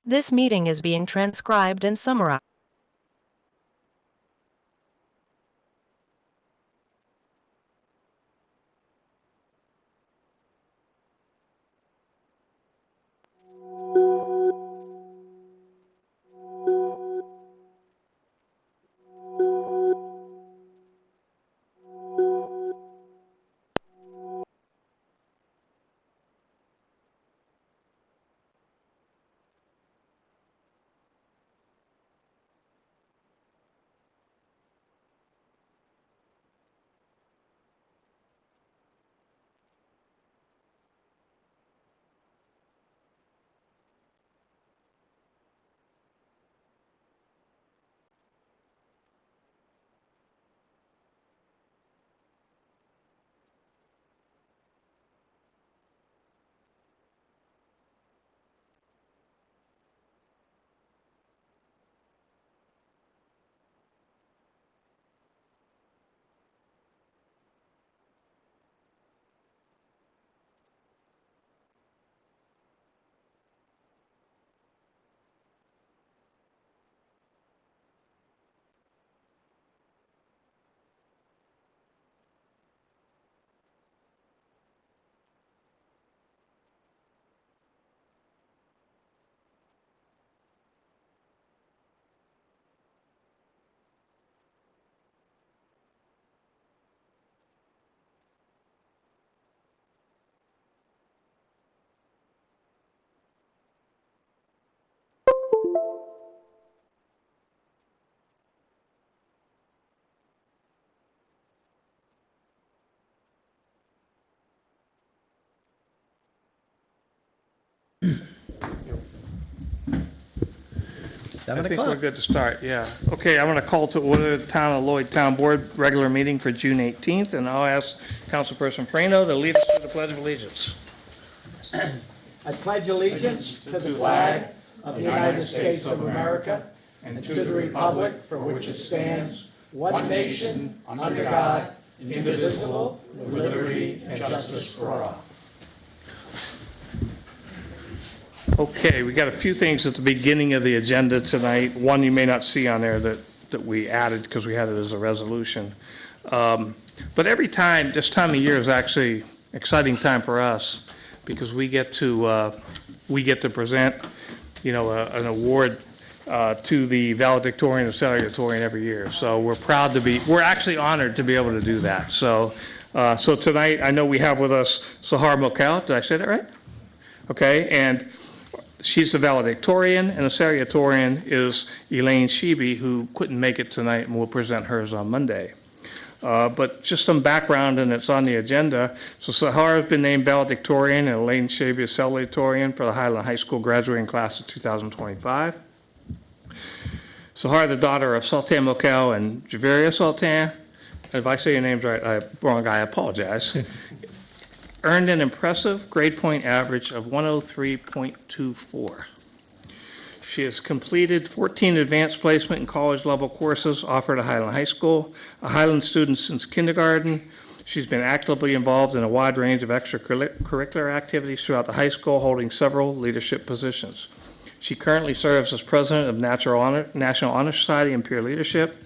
This meeting is being transcribed and summarized. I think we're good to start, yeah. Okay, I'm going to call to order the Town of Lloyd Town Board regular meeting for June 18th, and I'll ask Councilperson Frano to lead us through the Pledge of Allegiance. I pledge allegiance to the flag of the United States of America and to the republic for which it stands, one nation, under God, indivisible, with liberty and justice for all. Okay, we got a few things at the beginning of the agenda tonight. One you may not see on there that we added because we had it as a resolution. But every time, this time of year is actually exciting time for us because we get to present, an award to the valedictorian and salutatorian every year. So we're actually honored to be able to do that. So tonight, I know we have with us Sahar Mokel. Did I say that right? Okay, and she's the valedictorian, and the salutatorian is Elaine Sheeby, who couldn't make it tonight, and we'll present hers on Monday. But just some background, and it's on the agenda. So Sahar has been named valedictorian, and Elaine Sheeby is salutatorian for the Highland High School graduating class of 2025. Sahar, the daughter of Sultan Mokel and Javeria Sultan. If I say your names right, wrong, I apologize. Earned an impressive grade point average of 103.24. She has completed 14 advanced placement and college level courses offered at Highland High School, a Highland student since kindergarten. She's been actively involved in a wide range of extracurricular activities throughout the high school, holding several leadership positions. She currently serves as president of National Honor Society and Peer Leadership,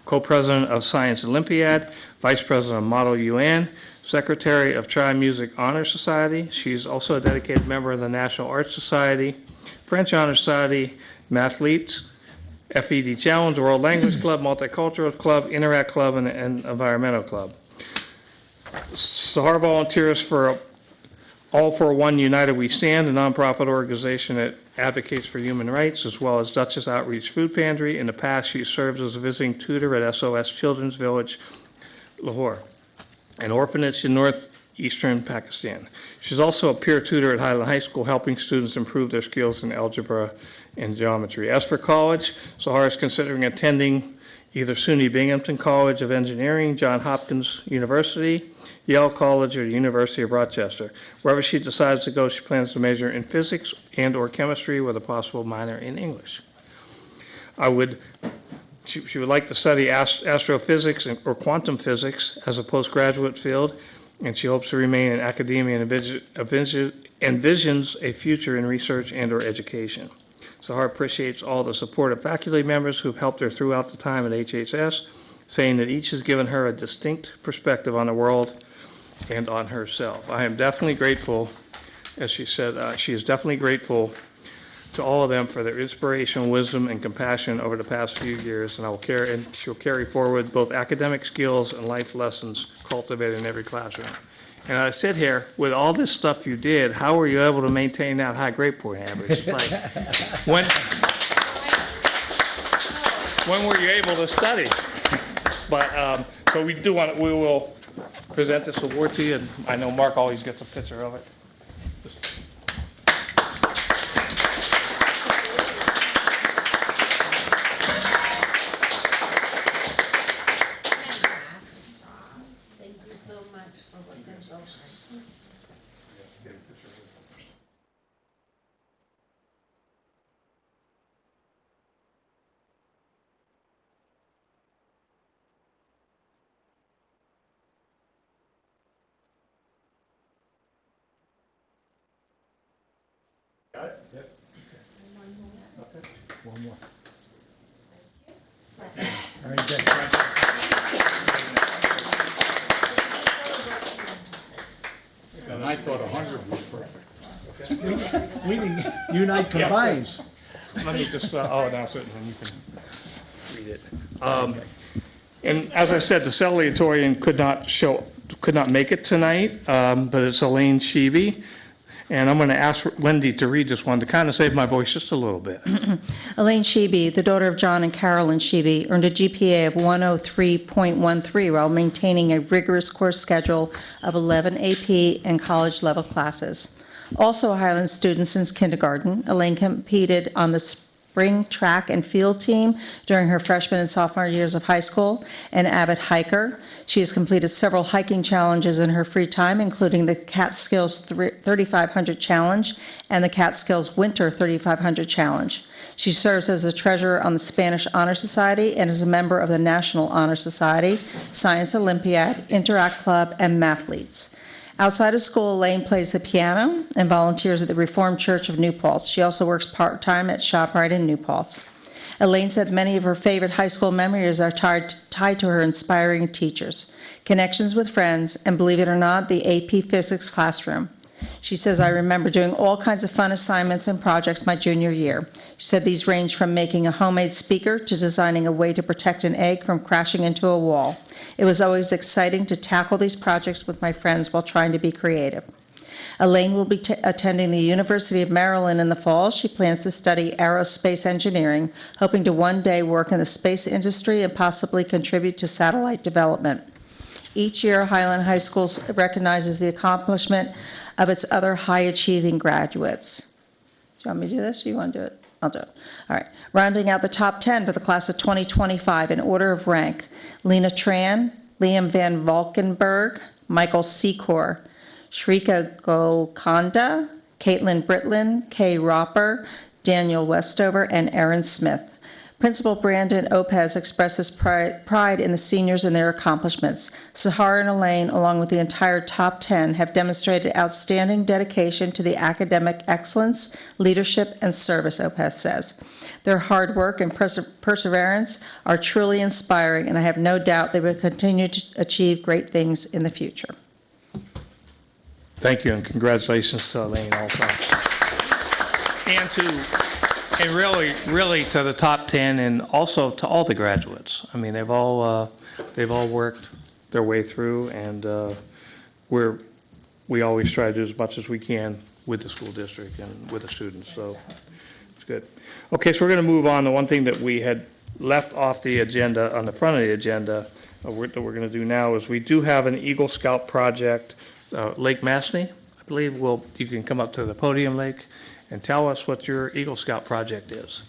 co-president of Science Olympiad, vice president of Model UN, secretary of Tri-Music Honor Society. She's also a dedicated member of the National Arts Society, French Honor Society, Mathletes, FED Challenge, World Language Club, Multicultural Club, Interact Club, and Environmental Club. Sahar volunteers for All for One United We Stand, a nonprofit organization that advocates for human rights, as well as Duchess Outreach Food Pantry. In the past, she serves as a visiting tutor at SOS Children's Village, Lahore, an orphanage in northeastern Pakistan. She's also a peer tutor at Highland High School, helping students improve their skills in algebra and geometry. As for college, Sahar is considering attending either SUNY Binghamton College of Engineering, Johns Hopkins University, Yale College, or the University of Rochester. Wherever she decides to go, she plans to major in physics and or chemistry with a possible minor in English. She would like to study astrophysics or quantum physics as a postgraduate field, and she hopes to remain in academia and envisions a future in research and or education. Sahar appreciates all the support of faculty members who've helped her throughout the time at HHS, saying that each has given her a distinct perspective on the world and on herself. I am definitely grateful, as she said, she is definitely grateful to all of them for their inspiration, wisdom, and compassion over the past few years, and she'll carry forward both academic skills and life lessons cultivated in every classroom. And I sit here, with all this stuff you did, how were you able to maintain that high grade point average? Like, when were you able to study? But, so we will present this award to you, and I know Mark always gets a picture of it. Thank you so much for working so hard. One more. Very good. And I thought 100 was perfect. We didn't unite combines. Let me just, I'll announce it, and then you can read it. And as I said, the salutatorian could not make it tonight, but it's Elaine Sheeby. And I'm going to ask Wendy to read this one to kind of save my voice just a little bit. Elaine Sheeby, the daughter of John and Carolyn Sheeby, earned a GPA of 103.13 while maintaining a rigorous course schedule of 11 AP and college-level classes. Also a Highland student since kindergarten, Elaine competed on the spring track and field team during her freshman and sophomore years of high school, an avid hiker. She has completed several hiking challenges in her free time, including the Catskills 3500 Challenge and the Catskills Winter 3500 Challenge. She serves as a treasurer on the Spanish Honor Society and is a member of the National Honor Society, Science Olympiad, Interact Club, and Mathletes. Outside of school, Elaine plays the piano and volunteers at the Reformed Church of New Paltz. She also works part-time at ShopRite in New Paltz. Elaine said many of her favorite high school memories are tied to her inspiring teachers, connections with friends, and believe it or not, the AP Physics classroom. She says, I remember doing all kinds of fun assignments and projects my junior year. She said these range from making a homemade speaker to designing a way to protect an egg from crashing into a wall. It was always exciting to tackle these projects with my friends while trying to be creative. Elaine will be attending the University of Maryland in the fall. She plans to study aerospace engineering, hoping to one day work in the space industry and possibly contribute to satellite development. Each year, Highland High School recognizes the accomplishment of its other high-achieving graduates. Do you want me to do this, or you want to do it? I'll do it. All right. Rounding out the top 10 for the class of 2025 in order of rank, Lena Tran, Liam Van Valkenburg, Michael Secor, Shrika Golconda, Caitlin Britlin, Kay Ropper, Daniel Westover, and Erin Smith. Principal Brandon Opez expresses pride in the seniors and their accomplishments. Sahar and Elaine, along with the entire top 10, have demonstrated outstanding dedication to the academic excellence, leadership, and service, Opez says. Their hard work and perseverance are truly inspiring, and I have no doubt they will continue to achieve great things in the future. Thank you, and congratulations to Elaine also. And really to the top 10, and also to all the graduates. I mean, they've all worked their way through, and we always try to do as much as we can with the school district and with the students, so it's good. Okay, so we're going to move on. The one thing that we had left off the agenda, on the front of the agenda, that we're going to do now is we do have an Eagle Scout project, Lake Masney. I believe you can come up to the podium, Lake, and tell us what your Eagle Scout project is.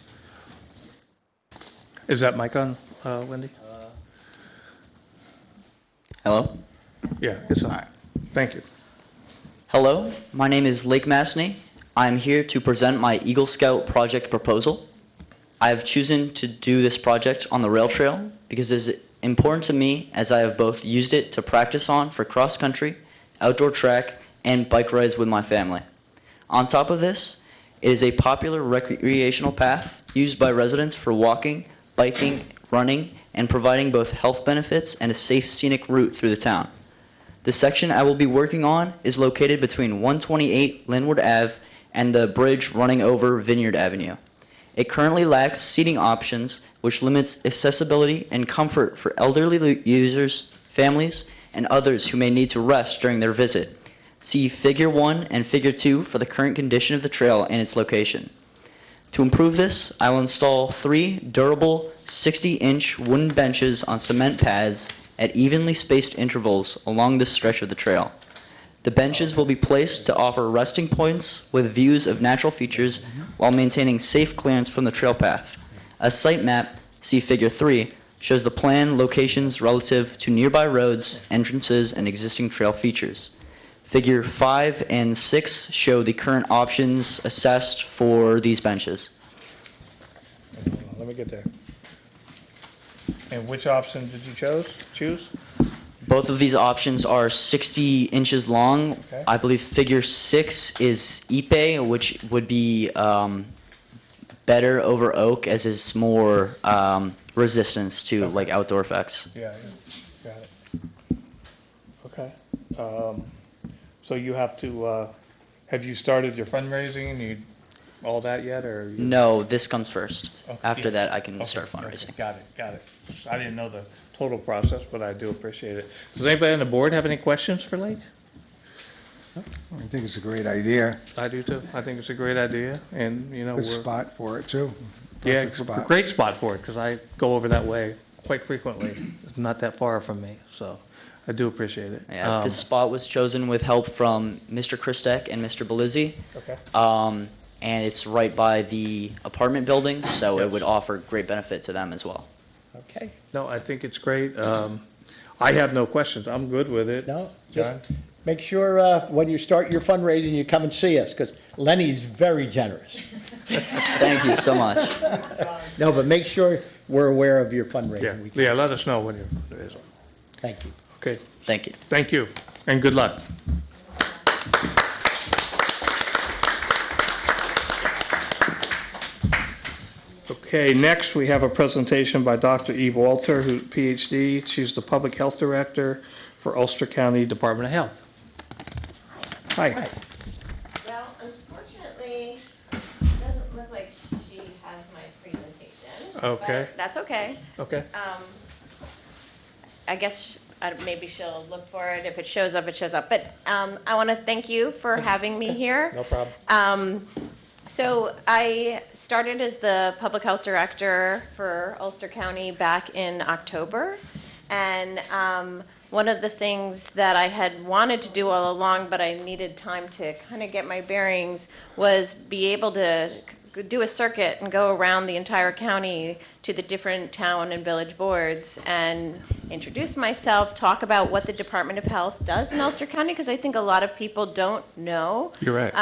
Is that mic on, Wendy? Hello? Yeah, it's on. Thank you. Hello, my name is Lake Masney. I'm here to present my Eagle Scout project proposal. I have chosen to do this project on the rail trail because it is important to me, as I have both used it to practice on for cross-country, outdoor track, and bike rides with my family. On top of this, It is a popular recreational path used by residents for walking, biking, running, and providing both health benefits and a safe scenic route through the town. The section I will be working on is located between 128 Linwood Ave and the bridge running over Vineyard Avenue. It currently lacks seating options, which limits accessibility and comfort for elderly users, families, and others who may need to rest during their visit. See Figure 1 and Figure 2 for the current condition of the trail and its location. To improve this, I will install 3 durable 60-inch wooden benches on cement pads at evenly spaced intervals along this stretch of the trail. The benches will be placed to offer resting points with views of natural features while maintaining safe clearance from the trail path. A site map, see Figure 3, shows the planned locations relative to nearby roads, entrances, and existing trail features. Figure 5 and 6 show the current options assessed for these benches. Let me get there. And which option did you choose? Both of these options are 60 inches long. Okay. I believe Figure 6 is Ipe, which would be better over oak, as is more resistance to like outdoor effects. Yeah, got it. Okay. So you have to, have you started your fundraising, all that yet, or? No, this comes first. Okay, After yeah. that, I can Okay, start fundraising. okay, got it. I didn't know the total process, but I do appreciate it. Does anybody on the board have any questions for Lake? I think it's a great idea. I do too. I think it's a great idea, and, you know, Good we're, spot for it, too. yeah, Perfect it's a spot. great spot for it, because I go over that way quite frequently. It's not that far from me, so I do appreciate it. Yeah, this spot was chosen with help from Mr. Christek and Mr. Belizzi. Okay. And it's right by the apartment buildings, so it Yes. would offer great benefit to them as well. Okay. No, I think it's great. I have no questions. I'm good with it. No, just John? make sure when you start your fundraising, you come and see us, because Lenny's very generous. Thank you so much. No, but make sure we're aware of your fundraising. Yeah, We can- yeah, let us know when you're, Thank you. okay. Thank you. Thank you, and good luck. Okay, next, we have a presentation by Dr. Eve Walter, who, PhD. She's the Public Health Director for Ulster County Department of Health. Hi. Well, unfortunately, it doesn't look like she has my presentation. Okay. But that's okay. Okay. I guess maybe she'll look for it. If it shows up, it shows up. But I want to thank you for having me here. No problem. So I started as the public health director for Ulster County back in October. And one of the things that I had wanted to do all along, but I needed time to kind of get my bearings, was be able to do a circuit and go around the entire county to the different town and village boards and introduce myself, talk about what the Department of Health does in Ulster County, because I think a lot of people don't know You're right.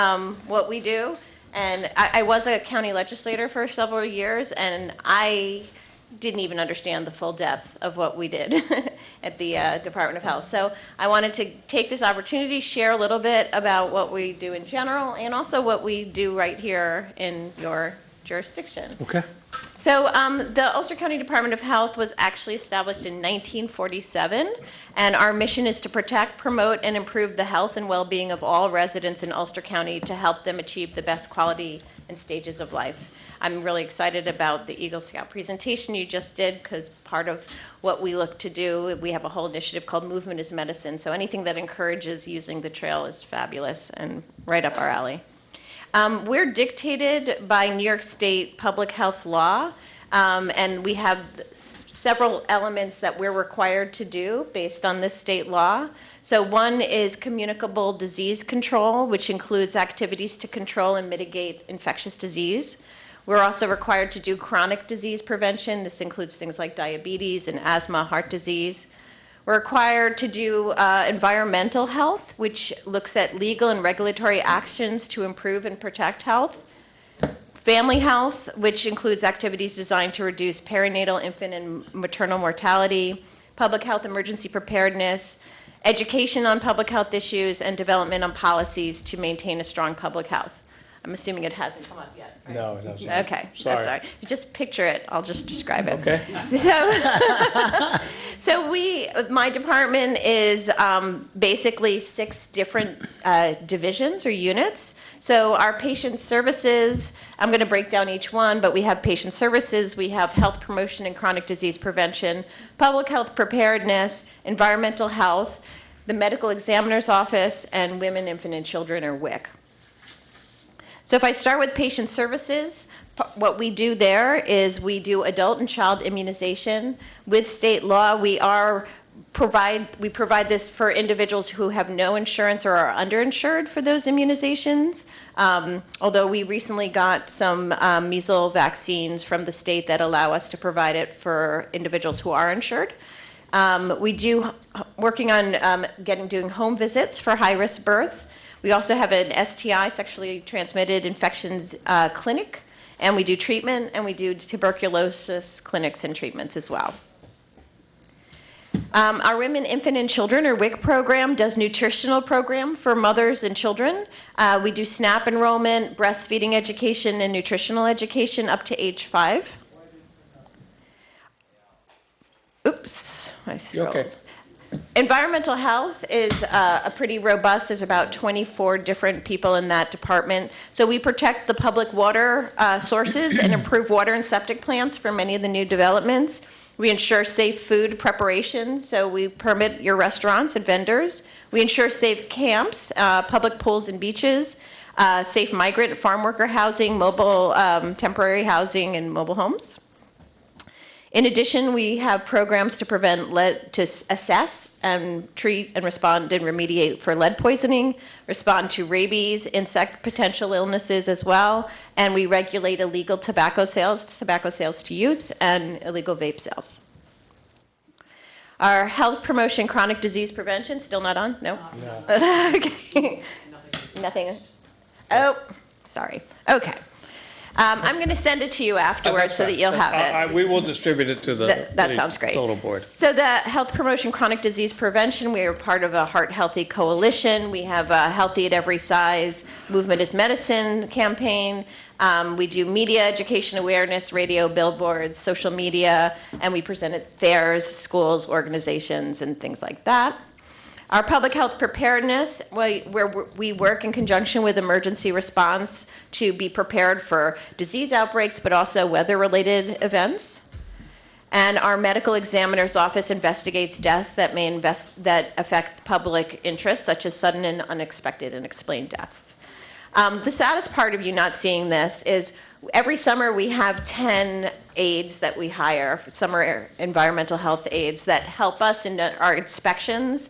what we do. And I was a county legislator for several years, and I didn't even understand the full depth of what we did at the Department of Health. So I wanted to take this opportunity, share a little bit about what we do in general, and also what we do right here in your jurisdiction. Okay. So the Ulster County Department of Health was actually established in 1947, and our mission is to protect, promote, and improve the health and well-being of all residents in Ulster County to help them achieve the best quality and stages of life. I'm really excited about the Eagle Scout presentation you just did, because part of what we look to do, we have a whole initiative called Movement is Medicine, so anything that encourages using the trail is fabulous and right up our alley. We're dictated by New York State public health law, and we have several elements that we're required to do based on this state law. So one is communicable disease control, which includes activities to control and mitigate infectious disease. We're also required to do chronic disease prevention. This includes things like diabetes and asthma, heart disease. We're required to do environmental health, which looks at legal and regulatory actions to improve and protect health. Family health, which includes activities designed to reduce perinatal, infant, and maternal mortality. Public health emergency preparedness. Education on public health issues, and development on policies to maintain a strong public health. I'm assuming it hasn't come up yet. Right? No, it doesn't. Okay, Sorry. that's all right. You just picture it. I'll just describe it. Okay. So my department is basically 6 different divisions or units. So our patient services, I'm going to break down each one, but we have patient services, we have health promotion and chronic disease prevention, public health preparedness, environmental health, the medical examiner's office, and women, infant, and children, or WIC. So if I start with patient services, what we do there is we do adult and child immunization. With state law, we provide this for individuals who have no insurance or are underinsured for those immunizations. Although we recently got some measles vaccines from the state that allow us to provide it for individuals who are insured. We do working on doing home visits for high-risk birth. We also have an STI, sexually transmitted infections clinic, and we do treatment, and we do tuberculosis clinics and treatments as well. Our Women, Infant, and Children, or WIC program, does nutritional program for mothers and children. We do SNAP enrollment, breastfeeding education, and nutritional education up to age 5. Oops, I scrolled. Okay. Environmental health is a pretty robust. There's about 24 different people in that department. So we protect the public water sources and improve water and septic plants for many of the new developments. We ensure safe food preparation, so we permit your restaurants and vendors. We ensure safe camps, public pools and beaches, safe migrant and farm worker housing, mobile temporary housing, and mobile homes. In addition, we have programs to to assess and treat and respond and remediate for lead poisoning, respond to rabies, insect potential illnesses as well, and we regulate illegal tobacco sales to youth, and illegal vape sales. Our health promotion, chronic disease prevention, still not on? No? No. Okay. Nothing. Oh, sorry. Okay. I'm going to send it to you afterwards so that you'll have it. We will distribute it to the That sounds great. total board. So the health promotion, chronic disease prevention, we are part of a Heart Healthy Coalition. We have a Healthy at Every Size Movement is Medicine campaign. We do media education awareness, radio, billboards, social media, and we present at fairs, schools, organizations, and things like that. Our public health preparedness, where we work in conjunction with emergency response to be prepared for disease outbreaks, but also weather-related events. And our medical examiner's office investigates death that affect public interest, such as sudden and unexpected and unexplained deaths. The saddest part of you not seeing this is every summer we have 10 aides that we hire, summer environmental health aides that help us in our inspections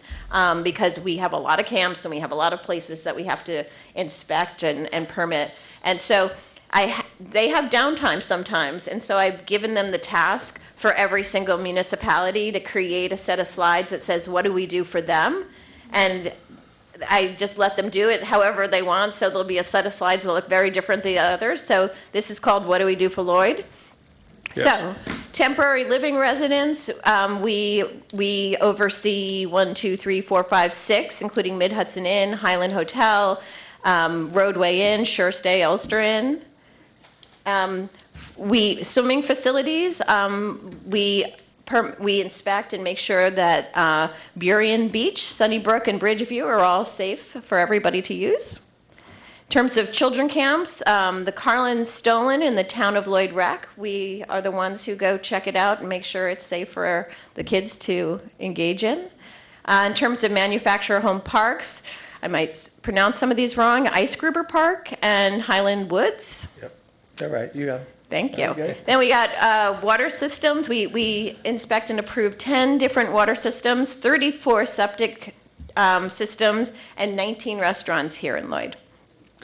because we have a lot of camps and we have a lot of places that we have to inspect and permit. And so they have downtime sometimes, and so I've given them the task for every single municipality to create a set of slides that says, what do we do for them? And I just let them do it however they want, so there'll be a set of slides that look very different than the others. So this is called What Do We Do for Lloyd? Yes. So temporary living residents, we oversee 1, 2, 3, 4, 5, 6, including Mid-Hudson Inn, Highland Hotel, Roadway Inn, Sure Stay, Ulster Inn. Swimming facilities, we inspect and make sure that Burien Beach, Sunnybrook, and Bridgeview are all safe for everybody to use. In terms of children camps, the Carlin Stolen in the town of Lloyd Rec, we are the ones who go check it out and make sure it's safe for the kids to engage in. In terms of manufacturer home parks, I might pronounce some of these wrong, Ice Gruber Park and Highland Woods. Yep. All right, you got it. Thank you. Okay. Then we got water systems. We inspect and approve 10 different water systems, 34 septic systems, and 19 restaurants here in Lloyd.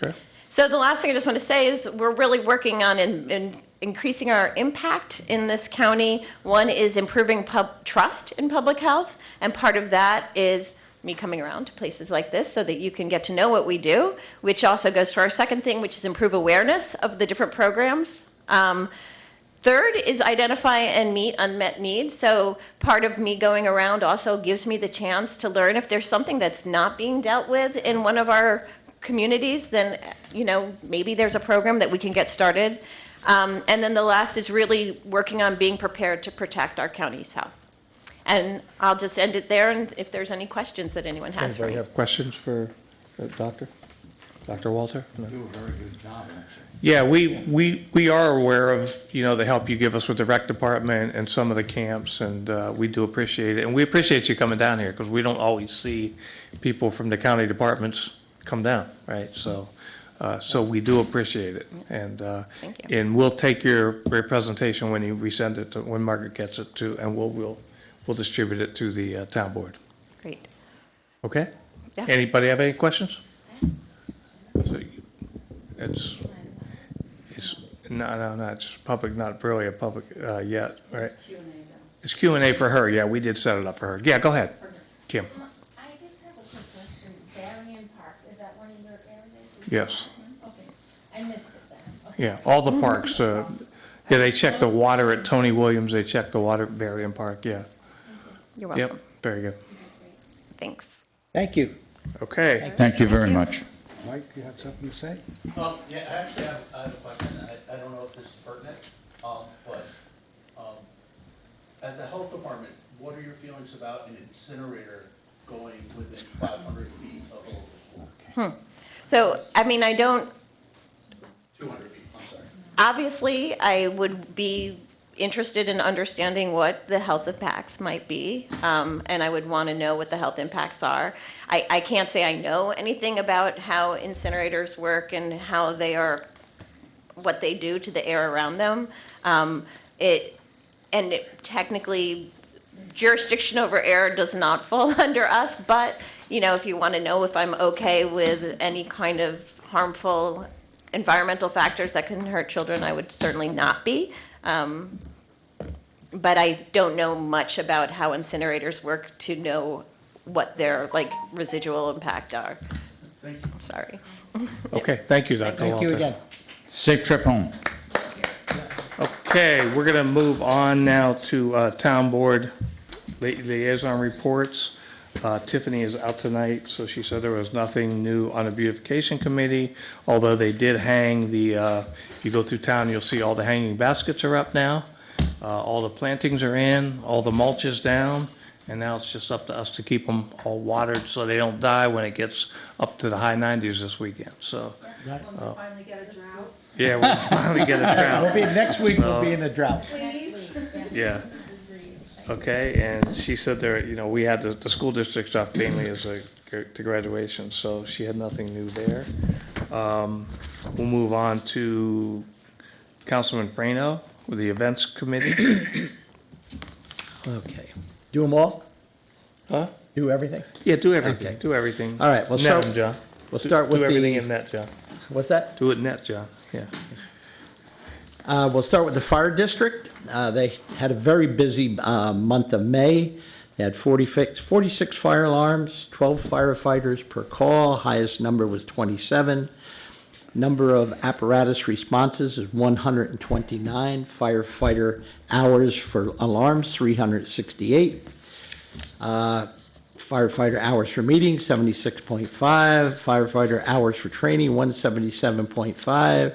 Okay. So the last thing I just want to say is we're really working on increasing our impact in this county. One is improving trust in public health, and part of that is me coming around to places like this so that you can get to know what we do, which also goes to our second thing, which is improve awareness of the different programs. Third is identify and meet unmet needs. So part of me going around also gives me the chance to learn if there's something that's not being dealt with in one of our communities, then, maybe there's a program that we can get started. And then the last is really working on being prepared to protect our county's health. And I'll just end it there, and if there's any questions that anyone has for Anybody me. have questions for Dr. Walter? No? Do a very good job, actually. Yeah, we are aware of, the help you give us with the rec department and some of the camps, and we do appreciate it. And we appreciate you coming down here, because we don't always see people from the county departments come down, right? So we do appreciate it. And Thank you. and we'll take your presentation when you resend it, when Margaret gets it to, and we'll distribute it to the town board. Great. Okay? Yeah. Anybody have any questions? So no, it's public, not really a public yet, right? It's Q&A for her, yeah, we did set it up for her. Yeah, go ahead, Kim. I just have a quick question. Darien Park, is that one of your areas? Yes, Okay, I missed it then. Okay. yeah, all the parks, they checked the water at Tony Williams, they checked the water at Darien Park, yeah. You're Yep, welcome. very good. Thanks. Thank you. Okay, Thank you very much. Mike, you have something to say? Yeah, actually, I have a question. I don't know if this is pertinent, but as a health department, what are your feelings about an incinerator going within 500 feet of a local school? So, I don't, 200 feet, I'm sorry. obviously, I would be interested in understanding what the health impacts might be, and I would want to know what the health impacts are. I can't say I know anything about how incinerators work and how they are, what they do to the air around them. Technically, jurisdiction over air does not fall under us, but, if you want to know if I'm okay with any kind of harmful environmental factors that can hurt children, I would certainly not be. But I don't know much about how incinerators work to know what their residual impact are. Thank you. Sorry. okay, thank you, Dr. Walter. Thank you again. Safe trip home. Okay, we're going to move on now to town board liaison reports. Tiffany is out tonight, so she said there was nothing new on the beautification committee, although they did hang if you go through town, you'll see all the hanging baskets are up now. All the plantings are in, all the mulch is down, and now it's just up to us to keep them all watered so they don't die when it gets up to the high 90s this weekend, so. Finally get a drought. Yeah, we'll finally get a drought. Next week, we'll be in a drought. Yeah. Okay, and she said we had the school district stuff mainly as the graduation, so she had nothing new there. We'll move on to Councilman Frano with the events committee. Okay. Do them all? Huh? Do everything? Yeah, do everything, Okay. do everything. All right, we'll Net start- 'em, John. We'll start with Do everything the, in net, John. what's that? Do it net, John, yeah. We'll start with the fire district. They had a very busy month of May. They had 46 fire alarms, 12 firefighters per call. Highest number was 27. Number of apparatus responses is 129. Firefighter hours for alarms, 368. Firefighter hours for meetings, 76.5. Firefighter hours for training, 177.5.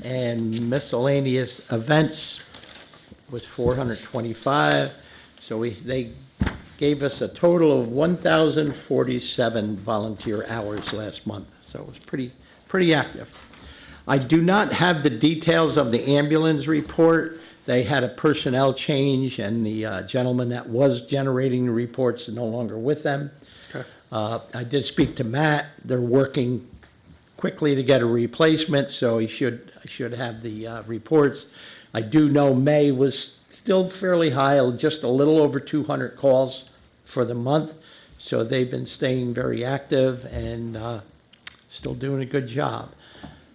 And miscellaneous events was 425. So they gave us a total of 1,047 volunteer hours last month. So it was pretty active. I do not have the details of the ambulance report. They had a personnel change, and the gentleman that was generating the reports is no longer with them. Okay. I did speak to Matt. They're working quickly to get a replacement, so he should have the reports. I do know May was still fairly high, just a little over 200 calls for the month, so they've been staying very active and still doing a good job.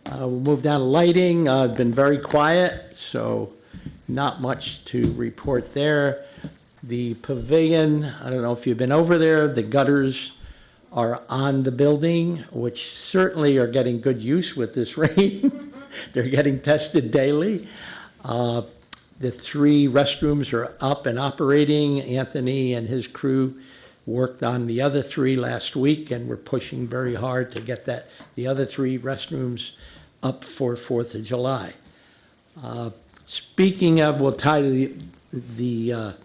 We'll move down to lighting. Been very quiet, so not much to report there. The pavilion, I don't know if you've been over there, the gutters are on the building, which certainly are getting good use with this rain. They're getting tested daily. The 3 restrooms are up and operating. Anthony and his crew worked on the other 3 last week, and we're pushing very hard to get the other 3 restrooms up for 4th of July. Speaking of, we'll tie the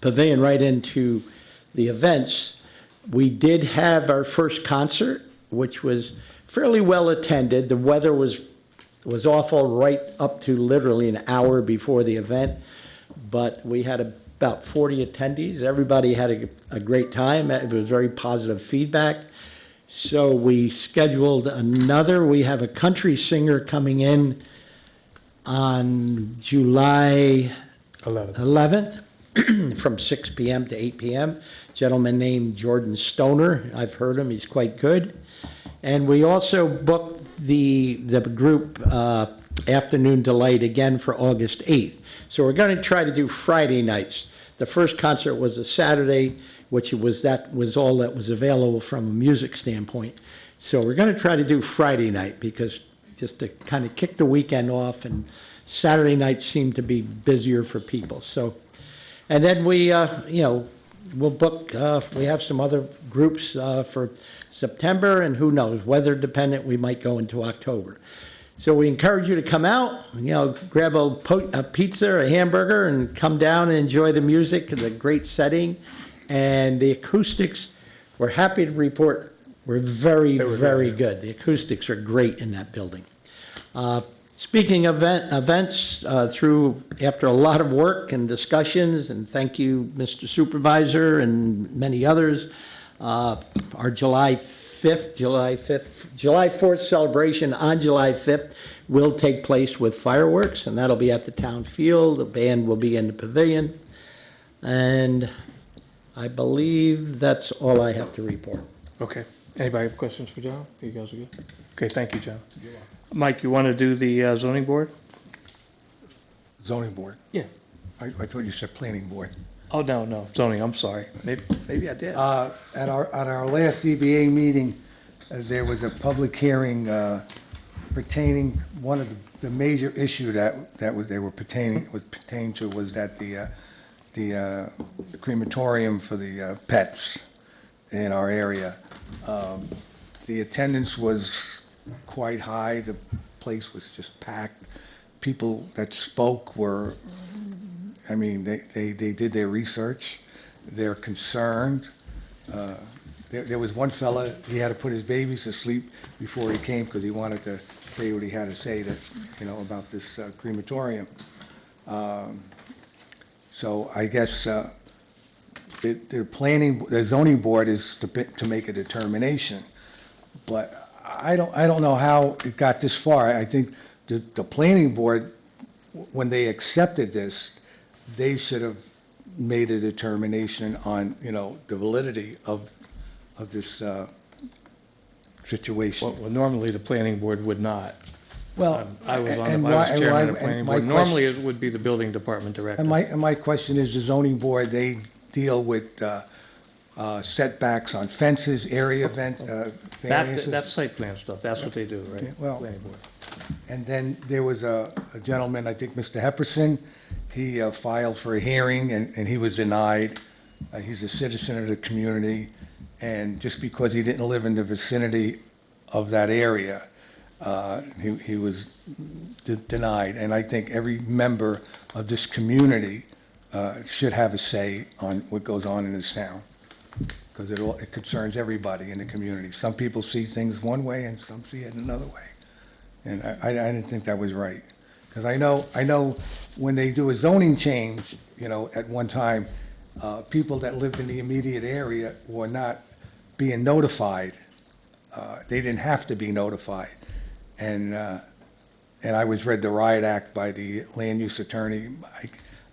pavilion right into the events. We did have our first concert, which was fairly well attended. The weather was awful right up to literally an hour before the event, but we had about 40 attendees. Everybody had a great time. It was very positive feedback. So we scheduled another. We have a country singer coming in on July 11th from 6 p.m. to 8 p.m. Gentleman named Jordan Stoner. I've heard him. He's quite good. And we also booked the group Afternoon Delight again for August 8th. So we're going to try to do Friday nights. The first concert was a Saturday, which was all that was available from a music standpoint. So we're going to try to do Friday night, because just to kind of kick the weekend off, and Saturday nights seem to be busier for people. So, and then we, we'll book, we have some other groups for September, and who knows, weather dependent, we might go into October. So we encourage you to come out, grab a pizza or a hamburger and come down and enjoy the music and the great setting. And the acoustics, we're happy to report, were very, very good. The acoustics are great in that building. Speaking of events, after a lot of work and discussions, and thank you, Mr. Supervisor, and many others, our July 4th celebration on July 5th will take place with fireworks, and that'll be at the town field. The band will be in the pavilion. And I believe that's all I have to report. Okay. Anybody have questions for John? You guys are good? Okay, thank you, John. Mike, you want to do the zoning board? Zoning board? Yeah. I thought you said planning board. Oh, no, zoning, I'm sorry. Maybe I did. At our last ZBA meeting, there was a public hearing pertaining, one of the major issue that was pertained to was that the crematorium for the pets in our area. The attendance was quite high. The place was just packed. People that spoke were, they did their research. They're concerned. There was one fella, he had to put his babies to sleep before he came because he wanted to say what he had to say about this crematorium. So I guess the zoning board is to make a determination, but I don't know how it got this far. I think the planning board, when they accepted this, they should have made a determination on, the validity of this situation. Well, normally the planning board would not. Well, I was and chairman of the why- planning and board. my Normally it would be the building department director. And my question is, the zoning board, they deal with setbacks on fences, area variances? That's site plan stuff. That's what they do, Okay, right? well- Planning board. And then there was a gentleman, I think Mr. Hepperson, he filed for a hearing and he was denied. He's a citizen of the community, and just because he didn't live in the vicinity of that area, he was denied. And I think every member of this community should have a say on what goes on in this town, because it concerns everybody in the community. Some people see things one way and some see it another way. And I didn't think that was right. Because I know when they do a zoning change, at one time, people that lived in the immediate area were not being notified. They didn't have to be notified. And I was read the riot act by the land use attorney, I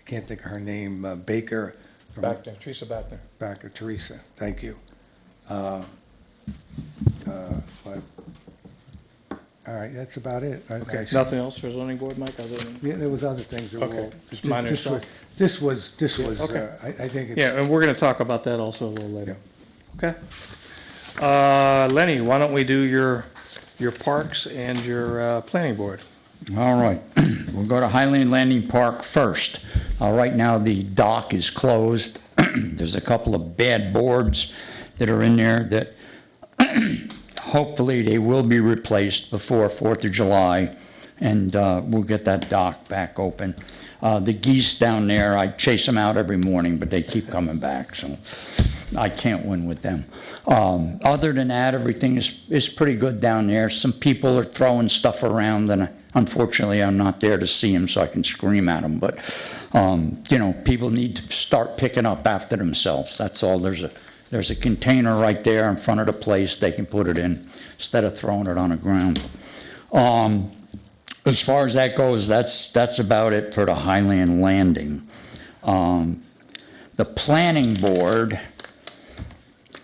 can't think of her name, Baker. Teresa Backner. Backer, Teresa, thank you. But, all right, that's about it. Okay, nothing else for zoning board, Mike, other than? Yeah, there was other things that were. Okay, just minor stuff. This was, okay. I think it's. Yeah, and we're going to talk about that also a little later. Okay. Lenny, why don't we do your parks and your planning board? All right, we'll go to Highland Landing Park first. Right now, the dock is closed There's a couple of bad boards that are in there that hopefully they will be replaced before 4th of July, and we'll get that dock back open. The geese down there, I chase them out every morning, but they keep coming back, so I can't win with them. Other than that, everything is pretty good down there. Some people are throwing stuff around, and unfortunately, I'm not there to see them, so I can scream at them. But, you know, people need to start picking up after themselves. That's all. There's a container right there in front of the place they can put it in instead of throwing it on the ground. As far as that goes, that's about it for the Highland Landing. The planning board,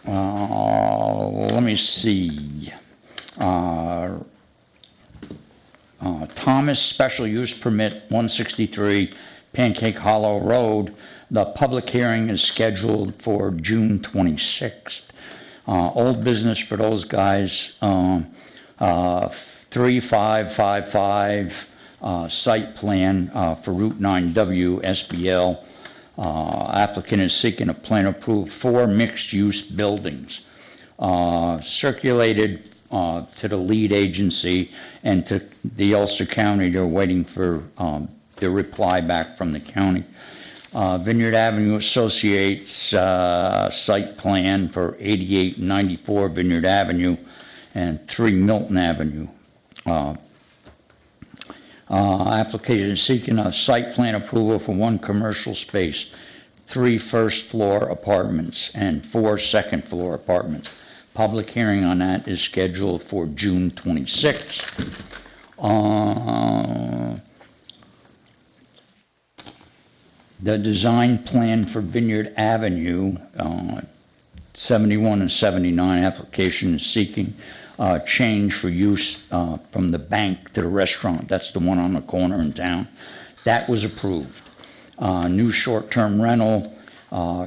let me see. Thomas Special Use Permit 163 Pancake Hollow Road. The public hearing is scheduled for June 26th. Old business for those guys, 3555 site plan for Route 9W SBL. Applicant is seeking a plan approved 4 mixed-use buildings. Circulated to the lead agency and to the Ulster County. They're waiting for the reply back from the county. Vineyard Avenue Associates site plan for 88 and 94 Vineyard Avenue and 3 Milton Avenue. Application seeking a site plan approval for 1 commercial space, 3 first-floor apartments, and 4 second-floor apartments. Public hearing on that is scheduled for June 26th. The design plan for Vineyard Avenue, 71 and 79, application is seeking change for use from the bank to the restaurant. That's the one on the corner in town. That was approved. New short-term rental,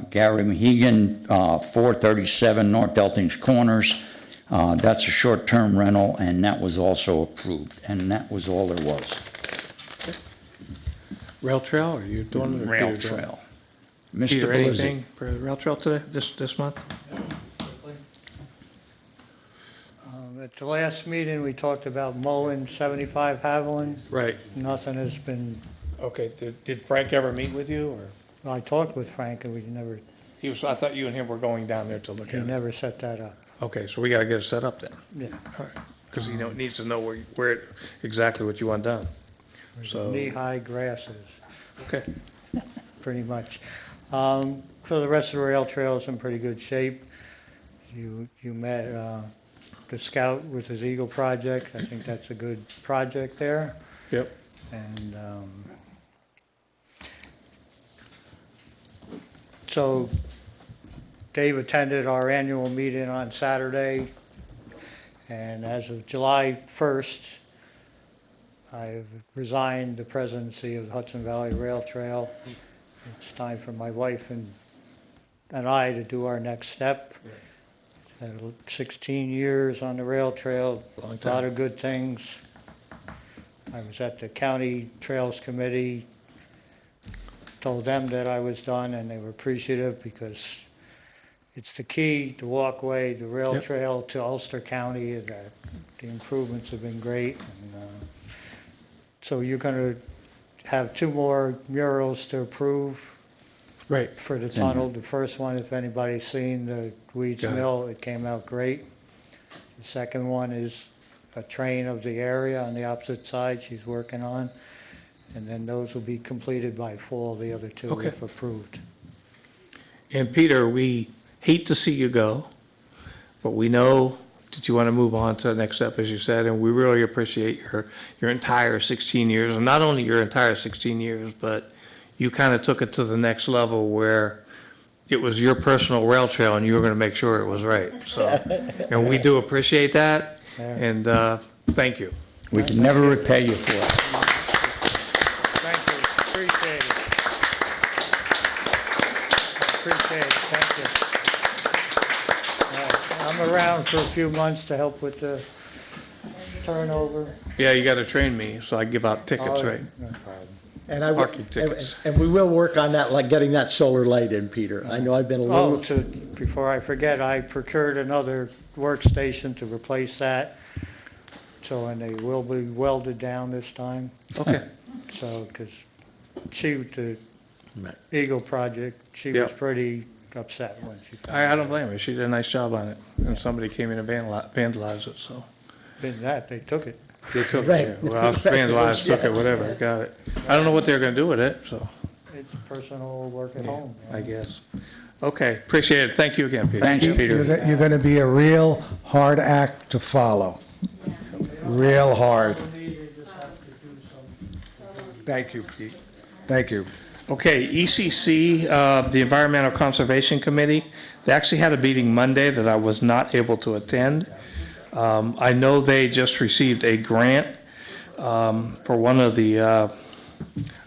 Gary Mahegan, 437 North Eltings Corners. That's a short-term rental, and that was also approved. And that was all there was. Rail trail, are you doing the Rail trail. Mr. Peter, Blizzy. anything for the rail trail today, this month? At the last meeting, we talked about mowing 75 Haviland. Right. Nothing has been, Okay, did Frank ever meet with you, or? I talked with Frank and we never, I thought you and him were going down there to look he at it. never set that up. Okay, so we gotta get it set up then. Yeah. All right, because he needs to know exactly what you want done. So, Knee-high grasses, okay, pretty much. So the rest of the rail trail is in pretty good shape. You met the scout with his Eagle project. I think that's a good project there. yep. And so Dave attended our annual meeting on Saturday, and as of July 1st, I've resigned the presidency of the Hudson Valley Rail Trail. It's time for my wife and I to do our next step. Had 16 years on the rail trail, a lot of good things. I was at the county trails committee, told them that I was done, and they were appreciative because it's the key, the walkway, the rail Yep. trail to Ulster County. The improvements have been great. And, so you're going to have 2 more murals to approve Right, for the tunnel. The first one, if anybody's seen the Weeds Got it. Mill, it came out great. The second one is a train of the area on the opposite side she's working on. And then those will be completed by fall, the other 2 Okay. if approved. and Peter, we hate to see you go, but we know that you want to move on to the next step, as you said, and we really appreciate your entire 16 years, and not only your entire 16 years, but you kind of took it to the next level where it was your personal rail trail and you were going to make sure it was right. So, and we do appreciate that, and thank you. We can never repay you for it. Thank you, appreciate it. Appreciate it, thank you. All right, I'm around for a few months to help with the turnover. Yeah, you got to train me, so I give out tickets, Oh, right? No problem. And I, Parking tickets. and we will work on that, like getting that solar light in, Peter. I know I've been a Oh, little, before I forget, I procured another workstation to replace that. So, and they will be welded down this time. Okay. So, because the Eagle project, she was Yep. pretty upset when she found I don't blame her. She did a nice job on it. And somebody came in and vandalized it, so. Been that, they took it. They took Right. it, yeah. Well, vandalized, took it, whatever, got it. I don't know what they're gonna do with it, so, It's personal work at home. I guess. Okay, appreciate it. Thank you again, Peter. Thanks, Peter. You're going to be a real hard act to follow. Real hard. Thank you, Pete. Thank you. Okay, ECC, the Environmental Conservation Committee, they actually had a meeting Monday that I was not able to attend. I know they just received a grant for one of the, I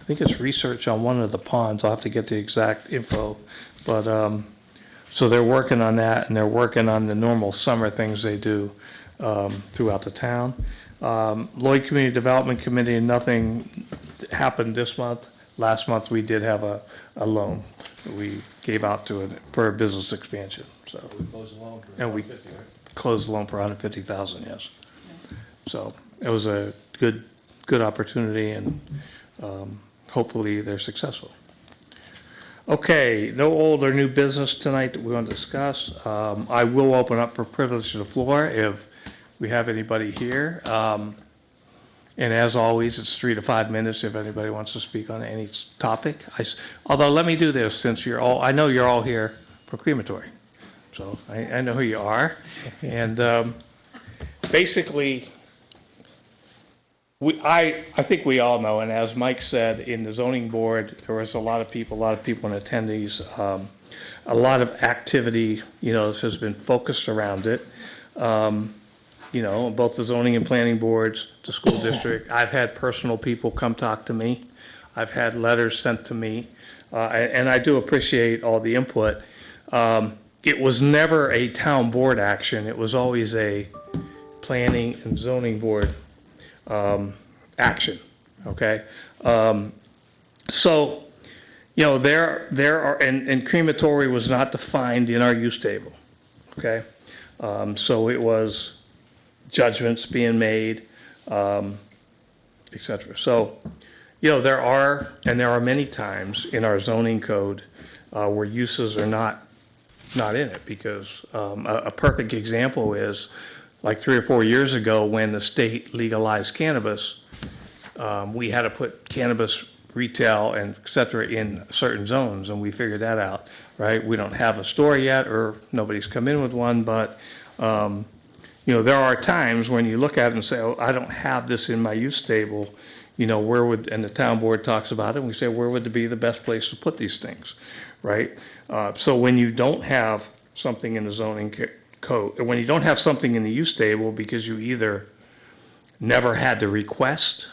think it's research on one of the ponds. I'll have to get the exact info. But, so they're working on that, and they're working on the normal summer things they do throughout the town. Lloyd Community Development Committee, nothing happened this month. Last month, we did have a loan that we gave out to it for a business expansion, so. We closed the loan for And we 150, right? closed the loan for $150,000, yes. So it was a good opportunity, and hopefully they're successful. Okay, no old or new business tonight that we want to discuss. I will open up for privilege to the floor if we have anybody here. And as always, it's 3 to 5 minutes if anybody wants to speak on any topic. Although, let me do this, since I know you're all here for crematory. So I know who you are. And basically, I think we all know, and as Mike said, in the zoning board, there was a lot of people in attendees. A lot of activity, has been focused around it. Both the zoning and planning boards, the school district. I've had personal people come talk to me. I've had letters sent to me, and I do appreciate all the input. It was never a town board action. It was always a planning and zoning board action, okay? So, there are, and crematory was not defined in our use table, okay? So it was judgments being made, et cetera. So, there are many times in our zoning code where uses are not in it, because a perfect example is like 3 or 4 years ago when the state legalized cannabis, we had to put cannabis retail and et cetera in certain zones, and we figured that out, right? We don't have a store yet, or nobody's come in with one, but there are times when you look at it and say, oh, I don't have this in my use table, where would, and the town board talks about it, and we say, where would be the best place to put these things, right? So when you don't have something in the zoning code, when you don't have something in the use table because you either never had the request,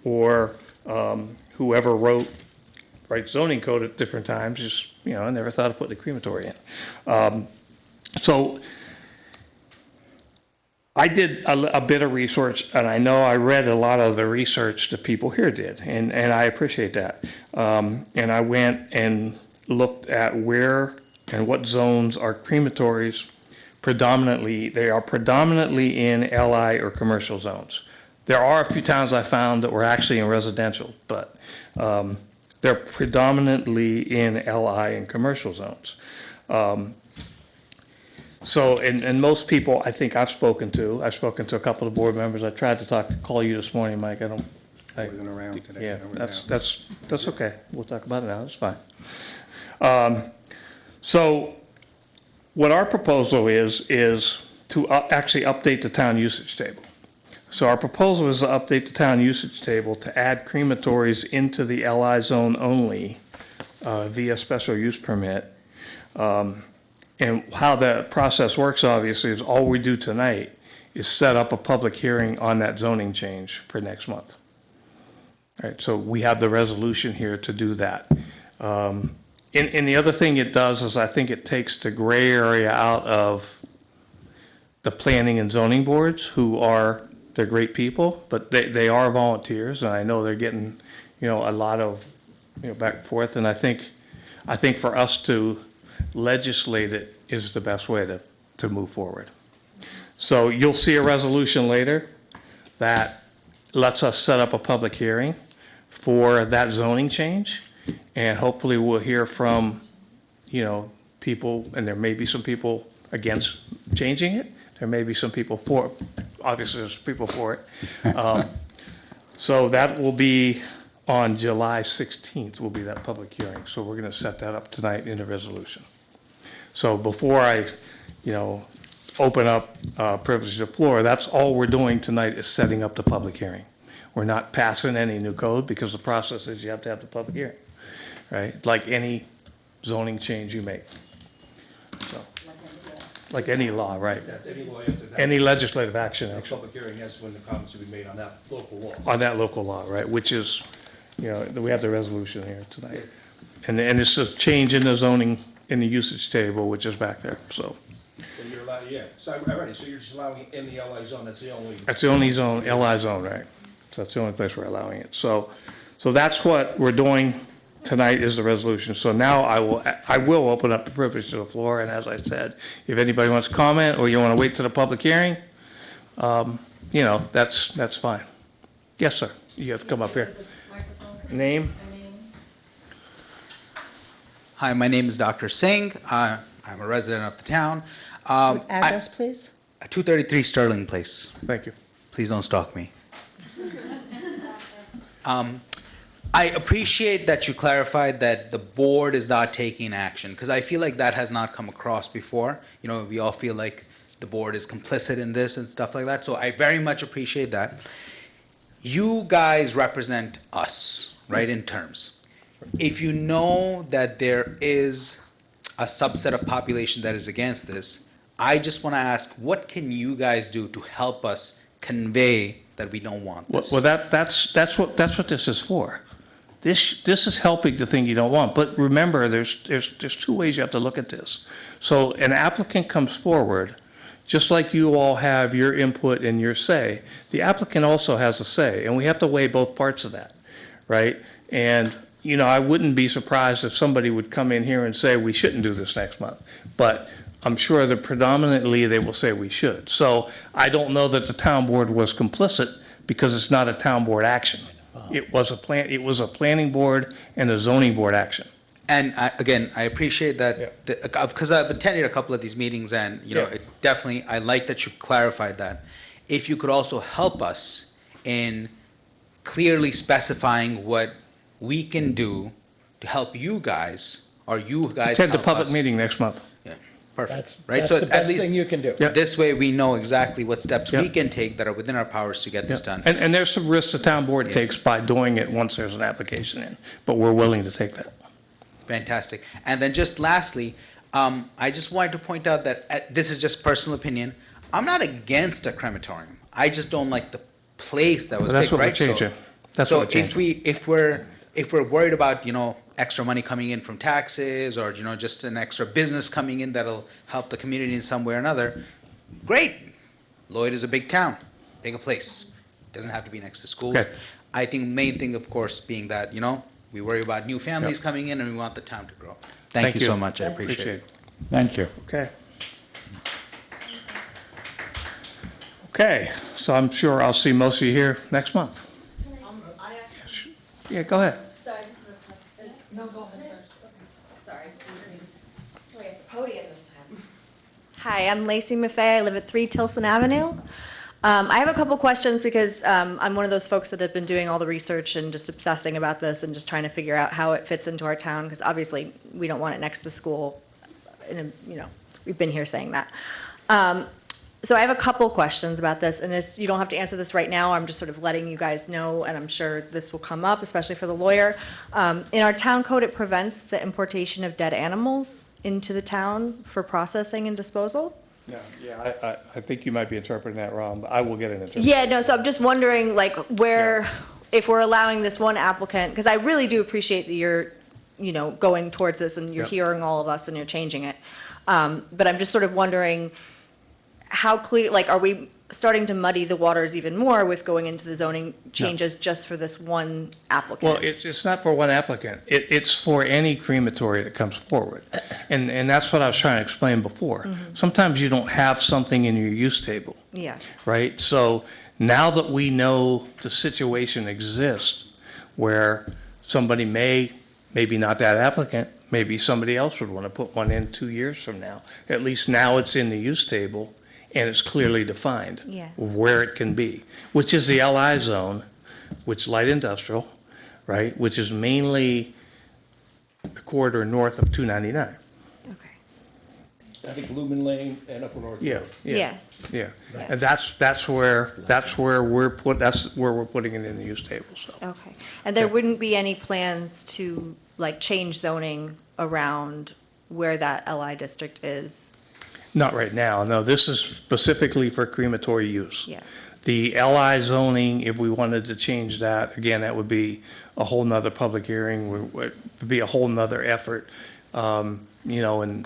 or whoever wrote zoning code at different times, just, never thought of putting the crematory in. So I did a bit of research, and I know I read a lot of the research that people here did, and I appreciate that. And I went and looked at where and what zones are crematories predominantly. They are predominantly in LI or commercial zones. There are a few towns I found that were actually in residential, but they're predominantly in LI and commercial zones. So, and most people I think I've spoken to a couple of board members. I tried to call you this morning, Mike. Wasn't around today. Yeah, I was that's okay. We'll talk about it now. It's fine. So what our proposal is to actually update the town usage table. So our proposal is to update the town usage table to add crematories into the LI zone only via special use permit. And how the process works, obviously, is all we do tonight is set up a public hearing on that zoning change for next month. All right, so we have the resolution here to do that. And the other thing it does is I think it takes the gray area out of the planning and zoning boards, they're great people, but they are volunteers, and I know they're getting, a lot of, back and forth. And I think for us to legislate it is the best way to move forward. So you'll see a resolution later that lets us set up a public hearing for that zoning change. And hopefully we'll hear from, people, and there may be some people against changing it. There may be some people for it. Obviously, there's people for it. So that will be on July 16th will be that public hearing. So we're going to set that up tonight in a resolution. So before I, open up privilege of the floor, that's all we're doing tonight is setting up the public hearing. We're not passing any new code because the process is you have to have the public hearing, right? Like any zoning change you make. So, like any law, right? Any law after that. Any legislative action, A actually, public hearing, that's when the comments will be made on that local law. on that local law, right? Which is, we have the resolution here tonight. And it's a change in the zoning, in the usage table, which is back there, so. So you're allowed, yeah, so I read it, so you're just allowing it in the LI zone, that's the only. That's the only zone, LI zone, right? So that's the only place we're allowing it. So that's what we're doing tonight is the resolution. So now I will open up the privilege to the floor, and as I said, if anybody wants to comment, or you want to wait to the public hearing, that's fine. Yes, sir, you have to come up here. Name? Hi, my name is Dr. Singh. I'm a resident of the town. Address, please? 233 Sterling Place. Thank you. Please don't stalk me. I appreciate that you clarified that the board is not taking action, because I feel like that has not come across before. We all feel like the board is complicit in this and stuff like that, so I very much appreciate that. You guys represent us, right, in terms. If you know that there is a subset of population that is against this, I just want to ask, what can you guys do to help us convey that we don't want this? Well, that's what this is for. This is helping the thing you don't want. But remember, there's two ways you have to look at this. So an applicant comes forward, just like you all have your input and your say, the applicant also has a say, and we have to weigh both parts of that, right? And, I wouldn't be surprised if somebody would come in here and say, we shouldn't do this next month. But I'm sure that predominantly they will say we should. So I don't know that the town board was complicit because it's not a town board action. It was a planning board and a zoning board action. And I appreciate that, because I've attended a couple of these meetings, and, it definitely, I like that you clarified that. If you could also help us in clearly specifying what we can do to help you guys, or you guys Attend the help public us. meeting next month. Yeah, perfect, That's, right? that's So the at best least thing you can do. Yeah. this way we know exactly what steps Yeah. we can take that are within our powers to get this done. And there's some risks the town board takes by doing it once there's an application in, but we're willing to take that. Fantastic. And then just lastly, I just wanted to point out that, this is just personal opinion, I'm not against a crematorium. I just don't like the place that was That's picked, what we're right? So- changing. That's what we're changing. If we're worried about, extra money coming in from taxes, or, just an extra business coming in that'll help the community in some way or another, great. Lloyd is a big town, big a place. Doesn't have to be next to schools. Okay. I think main thing, of course, being that, we worry about new families coming in and we want the town to grow. Thank you so much. I appreciate it. Thank you. Okay. Okay, so I'm sure I'll see most of you here next month. Yeah, go ahead. So I just have a no, go ahead first. Okay. Sorry. We're at the podium this time. Hi, I'm Lacey Maffei. I live at 3 Tilson Avenue. I have a couple questions because I'm one of those folks that have been doing all the research and just obsessing about this and just trying to figure out how it fits into our town, because obviously we don't want it next to the school. We've been here saying that. So I have a couple questions about this, and you don't have to answer this right now. I'm just sort of letting you guys know, and I'm sure this will come up, especially for the lawyer. In our town code, it prevents the importation of dead animals into the town for processing and disposal. Yeah, I think you might be interpreting that wrong, but I will get an interpretation. Yeah, no, so I'm just wondering, like, if we're allowing this one applicant, because I really do appreciate that you're, going towards this and you're Yep. hearing all of us and you're changing it. But I'm just sort of wondering, how clear, like, are we starting to muddy the waters even more with going into the zoning changes just for this one applicant? Well, it's not for one applicant. It's for any crematory that comes forward. And that's what I was trying to explain before. Sometimes you don't have something in your use table, Yeah, right? So now that we know the situation exists where somebody maybe not that applicant, maybe somebody else would want to put one in 2 years from now. At least now it's in the use table and it's clearly defined Yeah. of where it can be, which is the LI zone, which light industrial, right, which is mainly the corridor north of 299. okay. I think Lumen Lane and Upper North. Yeah, Road. yeah, yeah. And that's where we're putting it in the use table, so. Okay. And there wouldn't be any plans to, like, change zoning around where that LI district is? Not right now, no, this is specifically for crematory use. Yeah. The LI zoning, if we wanted to change that, again, that would be a whole nother public hearing, would be a whole nother effort. You know, and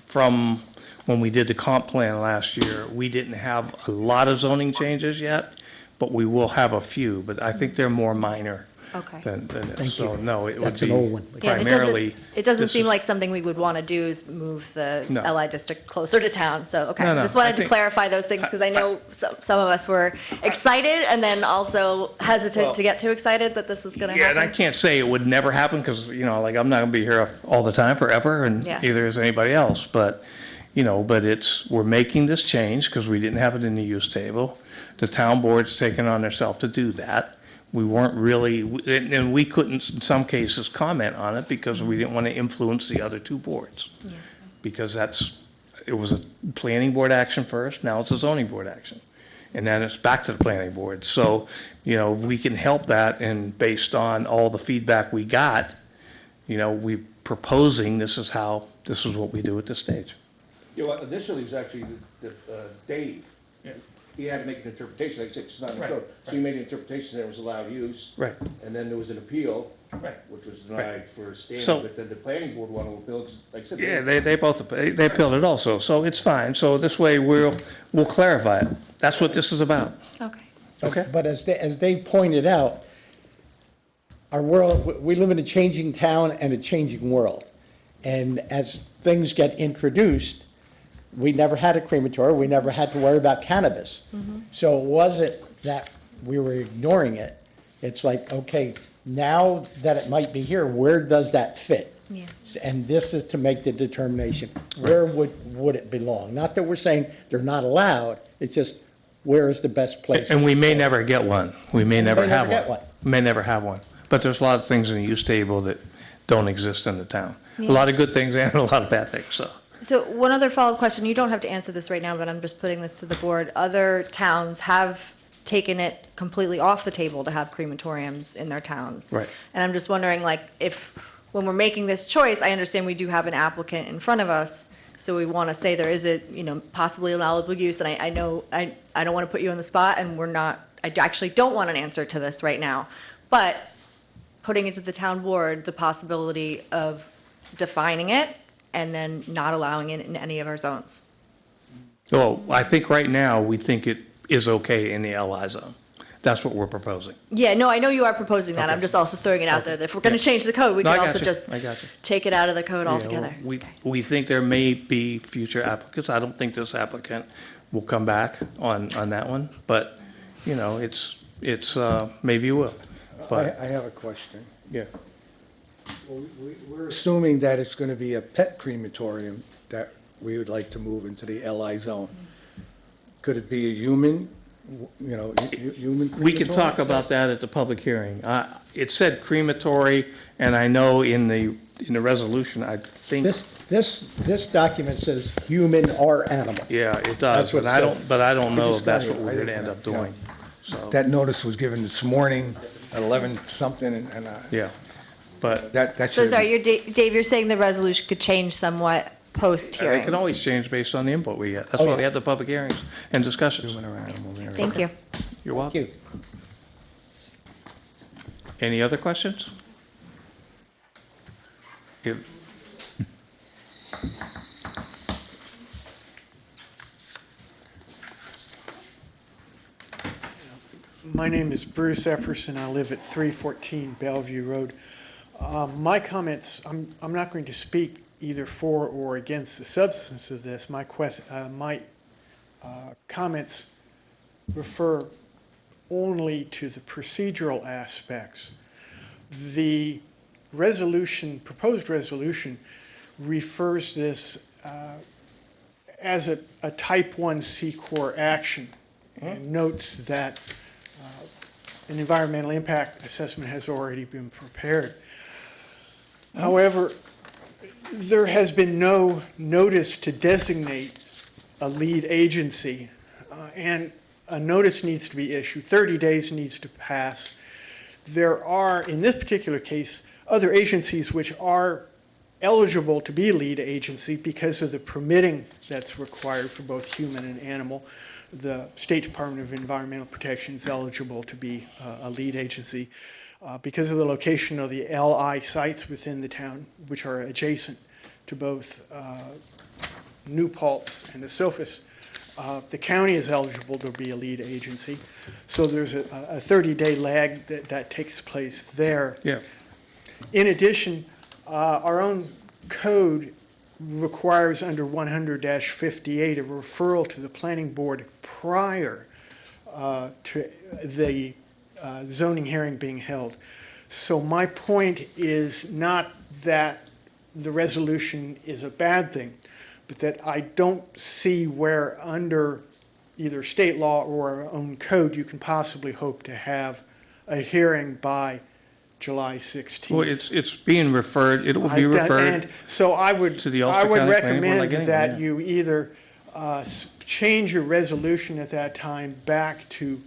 from when we did the comp plan last year, we didn't have a lot of zoning changes yet, but we will have a few, but I think they're more minor Okay. than this. Thank So, you. no, it would That's an be old one. Yeah, and primarily. it doesn't this seem is- like something we would want to do is move the No. LI district closer to town, so, okay. No, no, Just wanted I to think- clarify those things, because I know some of us were excited and then also hesitant to get too excited that this was going to Yeah, and I happen. can't say it would never happen, because, you know, like, I'm not gonna be here all the time forever, and Yeah. neither is anybody else, but, you know, but we're making this change, because we didn't have it in the use table. The town board's taken on themselves to do that. We weren't really, and we couldn't, in some cases, comment on it, because we didn't want to influence the other two boards. Because it was a planning board action first, now it's a zoning board action. And then it's back to the planning board. So, you know, if we can help that, and based on all the feedback we got, you know, we proposing, this is what we do at this stage. You know, initially it was actually Dave. Yeah. He had to make an interpretation, like I said, it's not in the Right, code. So he made an interpretation that it was allowed use. Right. And then there was an appeal. Right. Which was denied for So- standing, but then the planning board wanted to appeal, 'cause like I said. Yeah, they both, they appealed it also, so it's fine. So this way, we'll clarify it. That's what this is about. Okay. Okay. But as Dave pointed out, our world, we live in a changing town and a changing world. And as things get introduced, we never had a crematory, we never had to worry about cannabis. So it wasn't that we were ignoring it. It's like, okay, now that it might be here, where does that fit? Yeah. And this is to make the determination, where would it belong? Not that we're saying they're not allowed, it's just, where is the best place? And we may never get one. We may never never have get one. one. May never have one. But there's a lot of things in the use table that don't exist in the town. A lot of good things and a lot of bad things, so. So one other follow-up question, you don't have to answer this right now, but I'm just putting this to the board. Other towns have taken it completely off the table to have crematoriums in their towns. Right. And I'm just wondering, like, if, when we're making this choice, I understand we do have an applicant in front of us, so we want to say there is a, you know, possibly allowable use, and I know, I don't want to put you on the spot, and we're not, I actually don't want an answer to this right now, but putting it to the town board, the possibility of defining it and then not allowing it in any of our zones. Well, I think right now, we think it is okay in the LI zone. That's what we're proposing. Yeah, no, I know you are proposing that. I'm just also throwing it out there that if we're going to change the code, we No, can I got also you. just I got you. take it out of the code Yeah, altogether. We think there may be future applicants. I don't think this applicant will come back on that one, but, you know, it's, maybe you will. But, I have a question. yeah. We're assuming that it's going to be a pet crematorium that we would like to move into the LI zone. Could it be a human, human crematorium? We could talk about that at the public hearing. It said crematory, and I know in the resolution, I think, This document says human or animal. yeah, it does, That's what but it says. I don't I know just if that's got what it. we're I gonna didn't end up know. doing, so, That notice was given this morning at 11-something, and yeah. But that So should. sorry, Dave, you're saying the resolution could change somewhat post-hearing? it can always change based on the input we get. That's Oh, why yeah. we have the public hearings and discussions. Thank you. You're welcome. Thank you. Any other questions? If- My name is Bruce Epperson. I live at 314 Bellevue Road. My comments, I'm not going to speak either for or against the substance of this. My comments refer only to the procedural aspects. The resolution, proposed resolution, refers this as a type 1 C-Corps action and notes that an environmental impact assessment has already been prepared. However, there has been no notice to designate a lead agency, and a notice needs to be issued. 30 days needs to pass. There are, in this particular case, other agencies which are eligible to be lead agency because of the permitting that's required for both human and animal. The State Department of Environmental Protection is eligible to be a lead agency because of the location of the LI sites within the town, which are adjacent to both New Paltz and the Sophis. The county is eligible to be a lead agency. So there's a 30-day lag that takes place there. Yeah. In addition, our own code requires under 100-58 a referral to the planning board prior to the zoning hearing being held. So my point is not that the resolution is a bad thing, but that I don't see where under either state law or our own code you can possibly hope to have a hearing by July 16th. Well, it's being referred, it will be referred And so I would, to the Ulster County Planning Board recommend like anything, that yeah. you either change your resolution at that time back to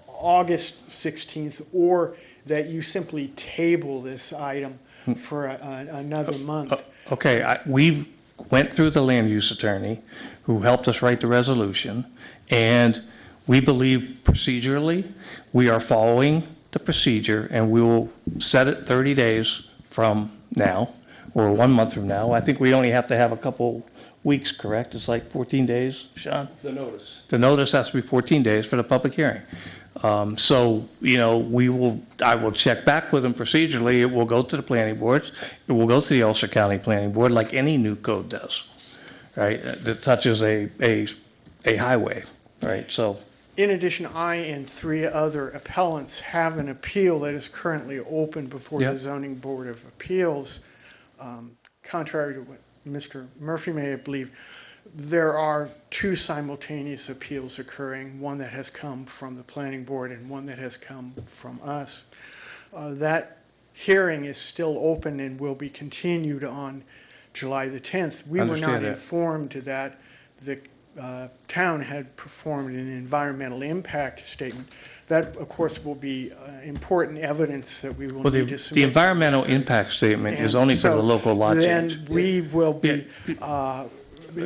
August 16th, or that you simply table this item for another month. Okay, we've went through the land use attorney who helped us write the resolution, and we believe procedurally we are following the procedure, and we will set it 30 days from now, or 1 month from now. I think we only have to have a couple weeks, correct? It's like 14 days, Sean? The notice. The notice has to be 14 days for the public hearing. So, you know, I will check back with them procedurally. It will go to the planning board. It will go to the Ulster County Planning Board like any new code does, right? That touches a highway, right? So. In addition, I and 3 other appellants have an appeal that is currently open before Yep. the Zoning Board of Appeals. Contrary to what Mr. Murphy may believe, there are 2 simultaneous appeals occurring, one that has come from the planning board and one that has come from us. That hearing is still open and will be continued on July the 10th. We were Understand not that. informed that the town had performed an environmental impact statement. That, of course, will be important evidence that we will Well, need to the submit. environmental impact statement is And only for the so local law change. Then we will be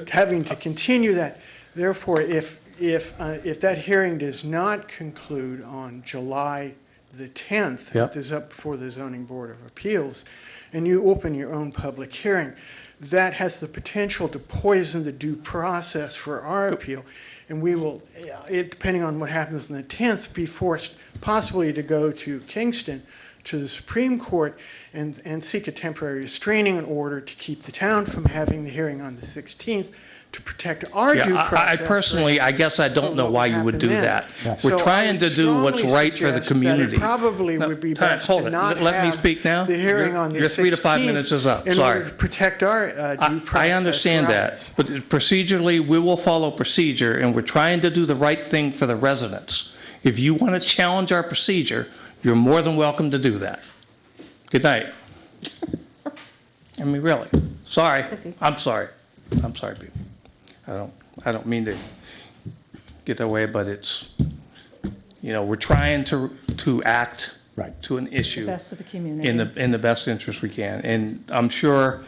having to continue that. Therefore, if that hearing does not conclude on July the 10th, Yep. it is up before the Zoning Board of Appeals, and you open your own public hearing, that has the potential to poison the due process for our appeal. And we will, depending on what happens on the 10th, be forced possibly to go to Kingston, to the Supreme Court, and seek a temporary restraining order to keep the town from having the hearing on the 16th to protect our due Yeah, process. I personally, I guess I don't know why you would do that. We're So I trying would to do what's strongly right for the suggest that community. it probably No, would be time- best hold to it. not Let me have speak now. the hearing on the 16th. Your 3 to 5 minutes is up, In sorry. order to protect our due process I understand rights. that, but procedurally, we will follow procedure, and we're trying to do the right thing for the residents. If you want to challenge our procedure, you're more than welcome to do that. Good night. I mean, really, sorry, I'm sorry, people. I don't mean to get that way, but it's, you know, we're trying to act to an issue. The best of the community. In the best interest we can, and I'm sure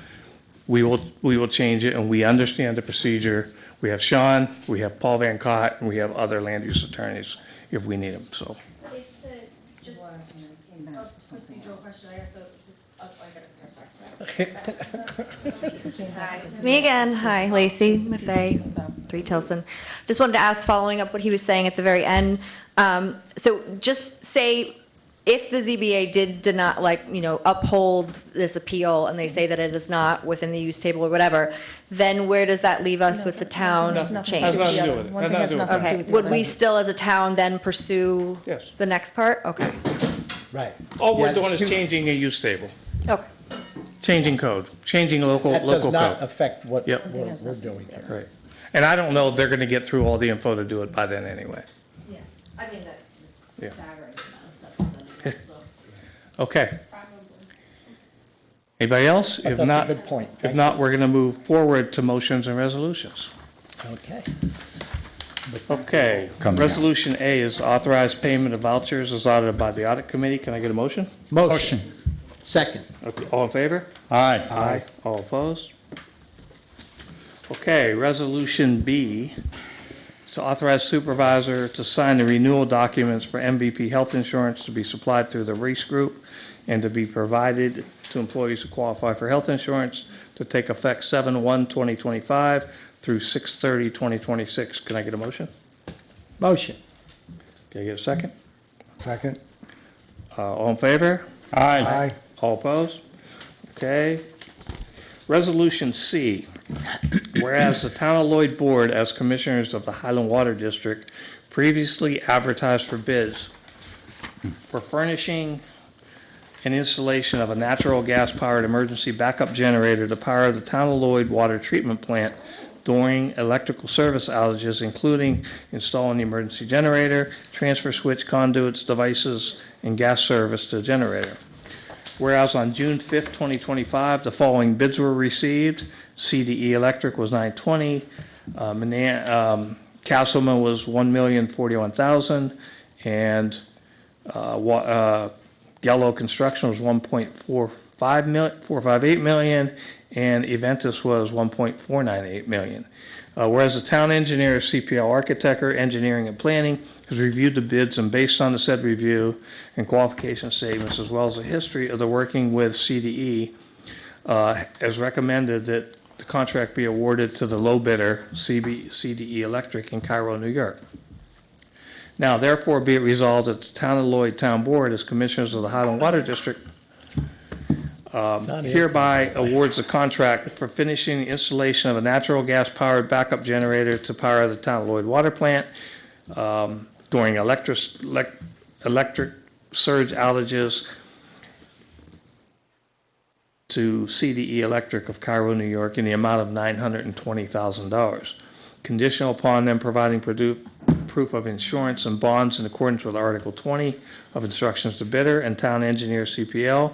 we will change it, and we understand the procedure. We have Sean, we have Paul Van Cott, and we have other land use attorneys if we need them, so. If the, just a procedural question, I guess, I got Hi, it's me again. Hi, Lacey Maffei, 3 Tilson. Just wanted to ask, following up what he was saying at the very end, So just say if the ZBA did not uphold this appeal and they say that it is not within the use table or whatever, then where does that leave us with the town Has nothing change? to do with it. One Has thing has nothing to do nothing to do Okay, with the would other. we still as a town then pursue Yes. the next part? Okay, Right. All we're Yeah, doing is shoot. changing a use table, okay. changing code, changing local That does not code. affect what Yep. we're doing here. Right. And I don't know if they're gonna get through all the info to do it by then anyway. Yeah, I mean, that Yeah. staggering amount of stuff presented, so. Okay. Anybody else? But If that's a not, good point. if Thank not, we're gonna move forward to motions and resolutions. Okay. Okay. Come now. Resolution A is authorized payment of vouchers as audited by the audit committee. Can I get a motion? Motion. Second. Okay, all in favor? Aye. Aye. All opposed? Okay, Resolution B, to authorize supervisor to sign the renewal documents for MVP health insurance to be supplied through the Reese Group and to be provided to employees who qualify for health insurance to take effect 7/1/2025 through 6/30/2026. Can I get a motion? Motion. Can I get a second? Second? All in favor? Aye. All opposed? Okay. Resolution C, whereas the Town of Lloyd Board, as commissioners of the Highland Water District, previously advertised for bids for furnishing and installation of a natural gas-powered emergency backup generator to power the Town of Lloyd Water Treatment Plant during electrical service outages, including installing the emergency generator, transfer switch conduits, devices, and gas service to the generator. Whereas on June 5th, 2025, the following bids were received. CDE Electric was $920,000, Castleman was $1,041,000, and Gallo Construction was $1.458 million, and Eventus was $1.498 million. Whereas the town engineer, CPL Architect, Engineering and Planning has reviewed the bids and based on the said review and qualification statements, as well as the history of the working with CDE, has recommended that the contract be awarded to the low bidder, CDE Electric in Cairo, New York. Now, therefore, be it resolved that the Town of Lloyd Town Board, as commissioners of the Highland Water District, hereby awards the contract for finishing the installation of a natural gas-powered backup generator to power the Town of Lloyd Water Plant during electric surge outages to CDE Electric of Cairo, New York, in the amount of $920,000, conditional upon them providing proof of insurance and bonds in accordance with Article 20 of Instructions to Bidder and Town Engineer CPL,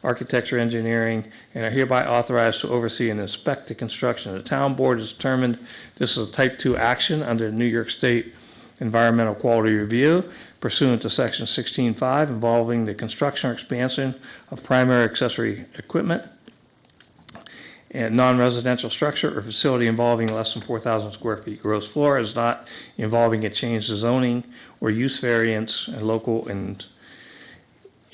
Architecture Engineering, and are hereby authorized to oversee and inspect the construction. The Town Board has determined this is a Type 2 action under the New York State Environmental Quality Review pursuant to Section 16.5 involving the construction or expansion of primary accessory equipment and non-residential structure or facility involving less than 4,000 square feet gross floor is not involving a change to zoning or use variance and local and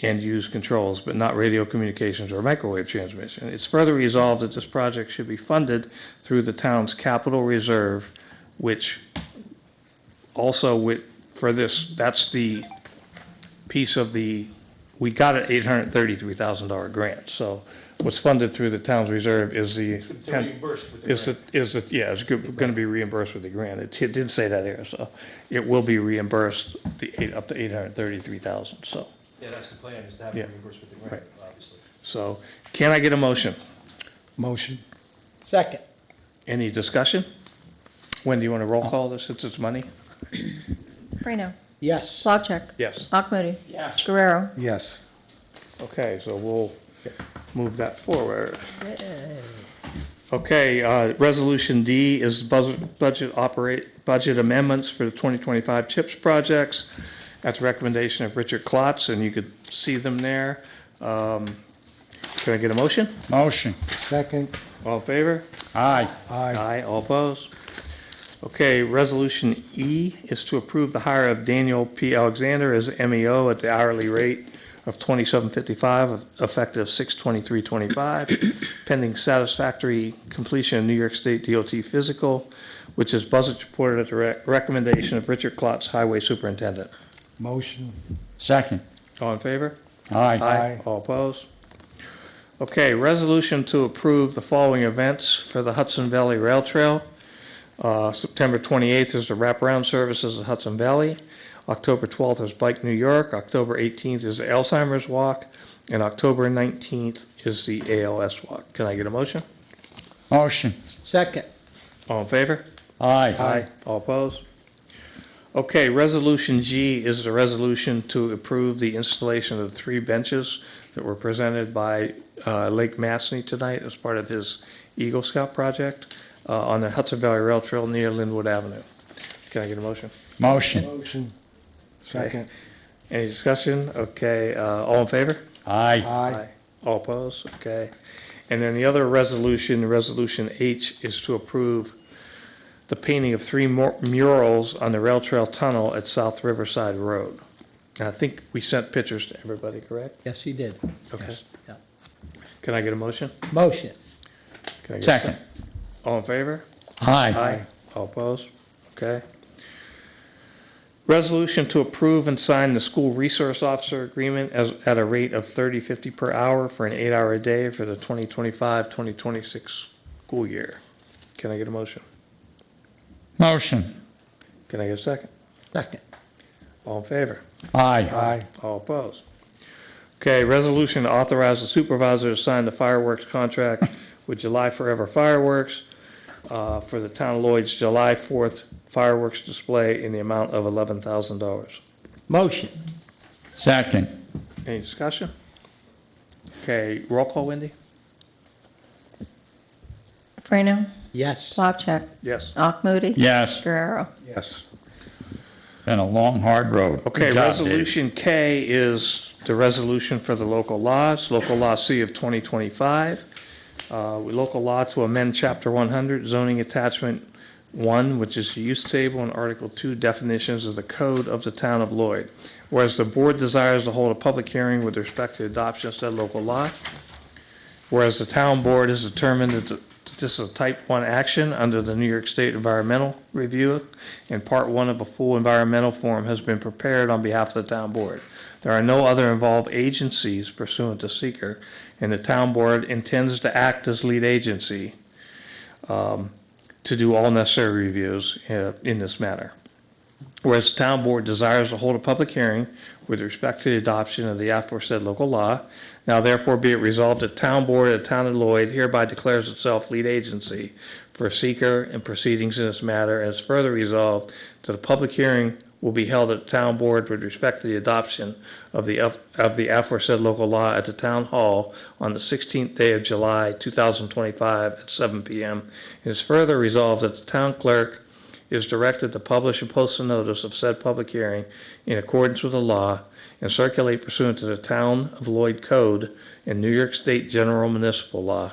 use controls, but not radio communications or microwave transmission. It's further resolved that this project should be funded through the town's capital reserve, which also for this, that's the piece of we got an $833,000 grant. So what's funded through the town's reserve is it's going to be reimbursed with the grant. It did say that here, so it will be reimbursed up to $833,000, so. Yeah, that's the plan, is to have Yeah. it reimbursed with the grant, obviously. So can I get a motion? Motion. Second. Any discussion? When do you want to roll call this since it's money? Brino. Yes. Slavchek. Yes. Akmoody. Yes. Guerrero. Yes. Okay, so we'll move that forward. Okay, Resolution D is budget amendments for the 2025 CHIPS projects. That's a recommendation of Richard Klotz, and you could see them there. Can I get a motion? Motion. Second? All in favor? Aye. Aye. Aye, all opposed? Okay, Resolution E is to approve the hire of Daniel P. Alexander as MEO at the hourly rate of 2755, effective 6/23/25, pending satisfactory completion of New York State DOT physical, which is budget reported at the recommendation of Richard Klotz, Highway Superintendent. Motion. Second. All in favor? Aye. All opposed? Okay, resolution to approve the following events for the Hudson Valley Rail Trail. September 28th is the wraparound services at Hudson Valley. October 12th is Bike New York. October 18th is the Alzheimer's Walk. And October 19th is the ALS Walk. Can I get a motion? Motion. Second. All in favor? Aye. All opposed? Okay, Resolution G is the resolution to approve the installation of the 3 benches that were presented by Lake Massey tonight as part of his Eagle Scout project on the Hudson Valley Rail Trail near Linwood Avenue. Can I get a motion? Motion. Motion. Second. Any discussion? Okay, all in favor? Aye. Aye. All opposed? Okay. And then the other resolution, Resolution H, is to approve the painting of 3 murals on the rail trail tunnel at South Riverside Road. And I think we sent pictures to everybody, correct? Yes, he did. Okay. Yes. Yeah. Can I get a motion? Motion. Can I get a Second. All in favor? Aye. All opposed? Okay. Resolution to approve and sign the school resource officer agreement at a rate of $30.50 per hour for an 8-hour a day for the 2025-2026 school year. Can I get a motion? Motion. Can I get a second? Second. All in favor? Aye. Aye. All opposed? Okay, resolution to authorize the supervisor to sign the fireworks contract with July Forever Fireworks for the town of Lloyd's July 4th fireworks display in the amount of $11,000. Motion. Second. Any discussion? Okay, roll call, Wendy? Frano, Yes. Slavchek, Yes. Moody, Yes. Guerrero. Yes. Been a long, hard road. Okay, Good job, Dave. Resolution K is the resolution for the local laws, Local Law C of 2025. Local law to amend Chapter 100 zoning attachment 1, which is the use table, and Article 2 definitions of the code of the town of Lloyd. Whereas the board desires to hold a public hearing with respect to adoption of said local law. Whereas the town board has determined that this is a type 1 action under the New York State Environmental Review, and Part 1 of a full environmental form has been prepared on behalf of the town board. There are no other involved agencies pursuant to seeker, and the town board intends to act as lead agency to do all necessary reviews in this matter. Whereas the town board desires to hold a public hearing with respect to the adoption of the aforesaid local law, now therefore be it resolved that town board of the town of Lloyd hereby declares itself lead agency for seeker and proceedings in this matter, and is further resolved that a public hearing will be held at the town board with respect to the adoption of the aforesaid local law at the town hall on the 16th day of July 2025 at 7 p.m. It is further resolved that the town clerk is directed to publish and post a notice of said public hearing in accordance with the law and circulate pursuant to the Town of Lloyd Code and New York State General Municipal Law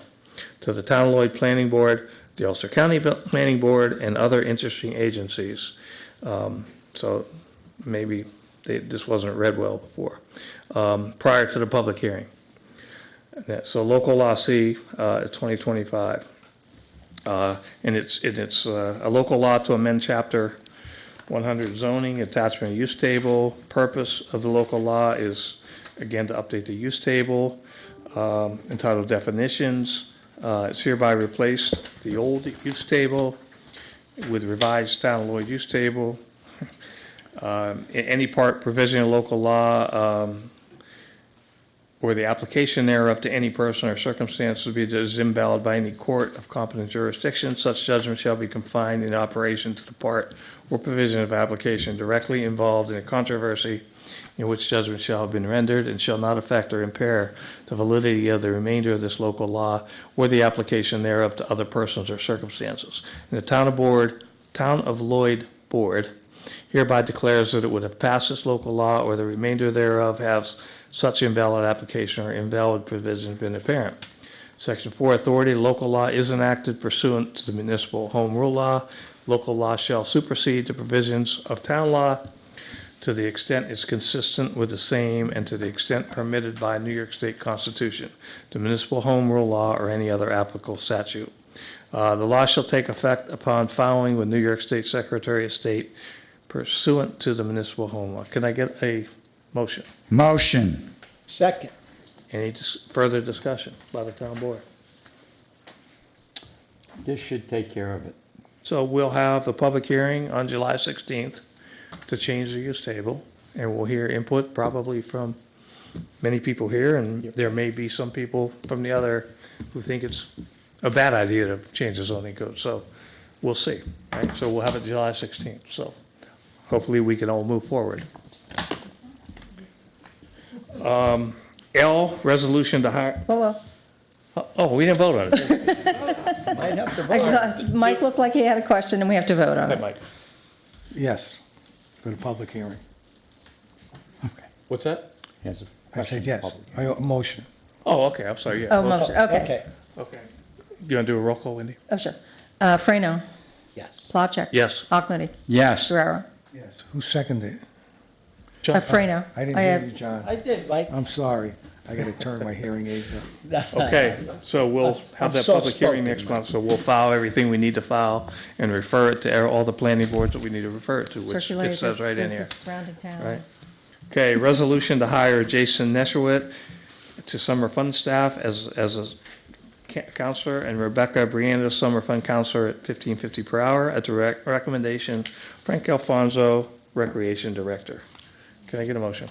to the Town of Lloyd Planning Board, the Ulster County Planning Board, and other interesting agencies. So maybe this wasn't read well before, prior to the public hearing. So local law C, 2025. And it's a local law to amend chapter 100 zoning, attachment use table. Purpose of the local law is, again, to update the use table, entitled definitions. It's hereby replaced the old use table with revised town of Lloyd use table. Any part provision of local law or the application thereof to any person or circumstance would be that is invalid by any court of competent jurisdiction. Such judgment shall be confined in operation to the part or provision of application directly involved in a controversy in which judgment shall have been rendered, and shall not affect or impair the validity of the remainder of this local law or the application thereof to other persons or circumstances. And the Town of Lloyd Board hereby declares that it would have passed this local law or the remainder thereof has such invalid application or invalid provision been apparent. Section 4, authority. Local law is enacted pursuant to the municipal home rule law. Local law shall supersede the provisions of town law. to the extent it's consistent with the same and to the extent permitted by New York State Constitution, the municipal home rule law, or any other applicable statute. The law shall take effect upon filing with New York State Secretary of State pursuant to the municipal home law. Can I get a motion? Motion. Second. Any further discussion by the town board? This should take care of it. So we'll have the public hearing on July 16th to change the use table, and we'll hear input probably from many people here, and there may be some people from the other who think it's a bad idea to change the zoning code, so we'll see, right? So we'll have it July 16th, so hopefully we can all move forward. L, resolution to hire, Whoa, oh, we didn't vote on it. Might have to whoa. Mike looked like he had a question, and we have to vote on Hi, it. Mike. Yes, for the public hearing. What's that? He has a I said question. yes. Motion. Oh, okay, I'm sorry, yeah. Oh, motion, okay. Okay. You want to do a roll call, Wendy? Oh, sure. Frano, Yes. Plavcheck. Yes. Achmudy. Yes. Guerrero. Yes. Who seconded it? Frano. I didn't hear you, John. I did, Mike. I'm sorry. I gotta turn my hearing aids up. Okay, so we'll have that public hearing next month, so we'll file everything we need to file and refer it to all the planning boards that we need to refer it to, which it says right in here. Surrounding towns. Right. Okay, resolution to hire Jason Neschewitz to summer fund staff as a counselor, and Rebecca Brianda, summer fund counselor at $15.50 per hour at the recommendation Frank Alfonso, recreation director. Can I get a motion?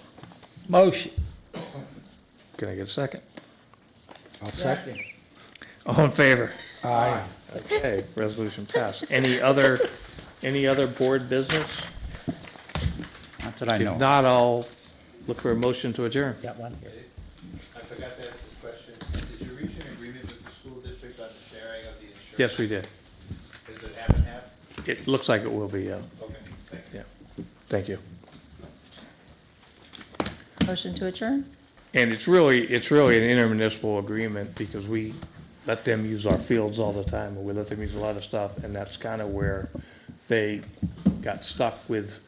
Motion. Can I get a second? I'll second. All in favor? Aye. Okay, resolution passed. Any other board business? Not that I know. If not, I'll look for a motion to adjourn. Got one here. I forgot to ask this question. Did you reach an agreement with the school district on the sharing of the insurance? Yes, we did. Is it half and half? It looks like it will be, yeah. Okay, thanks. Yeah. Thank you. Motion to adjourn? And it's really an intermunicipal agreement because we let them use our fields all the time, and we let them use a lot of stuff, and that's kind of where they got stuck with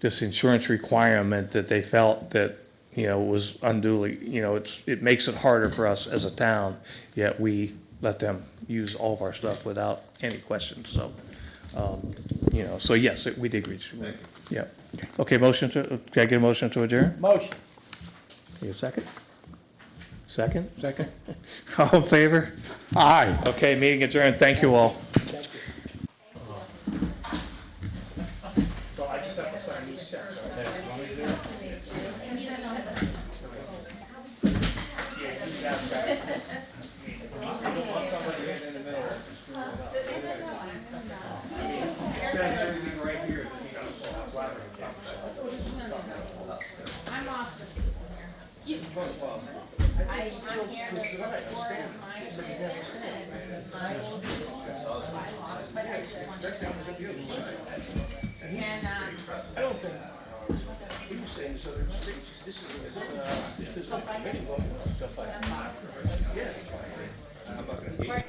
this insurance requirement that they felt that, was unduly, it makes it harder for us as a town, yet we let them use all of our stuff without any questions, so, so yes, we did reach. Yeah. Okay, can I get a motion to adjourn? Motion. Need a second? Second? Second. All in favor? Aye. Okay, meeting adjourned. Thank you all. I'm here to support my but I just want to say thank you. And, I don't think, what are you saying, so there's streets, this is, so if I can- yeah. I'm not gonna.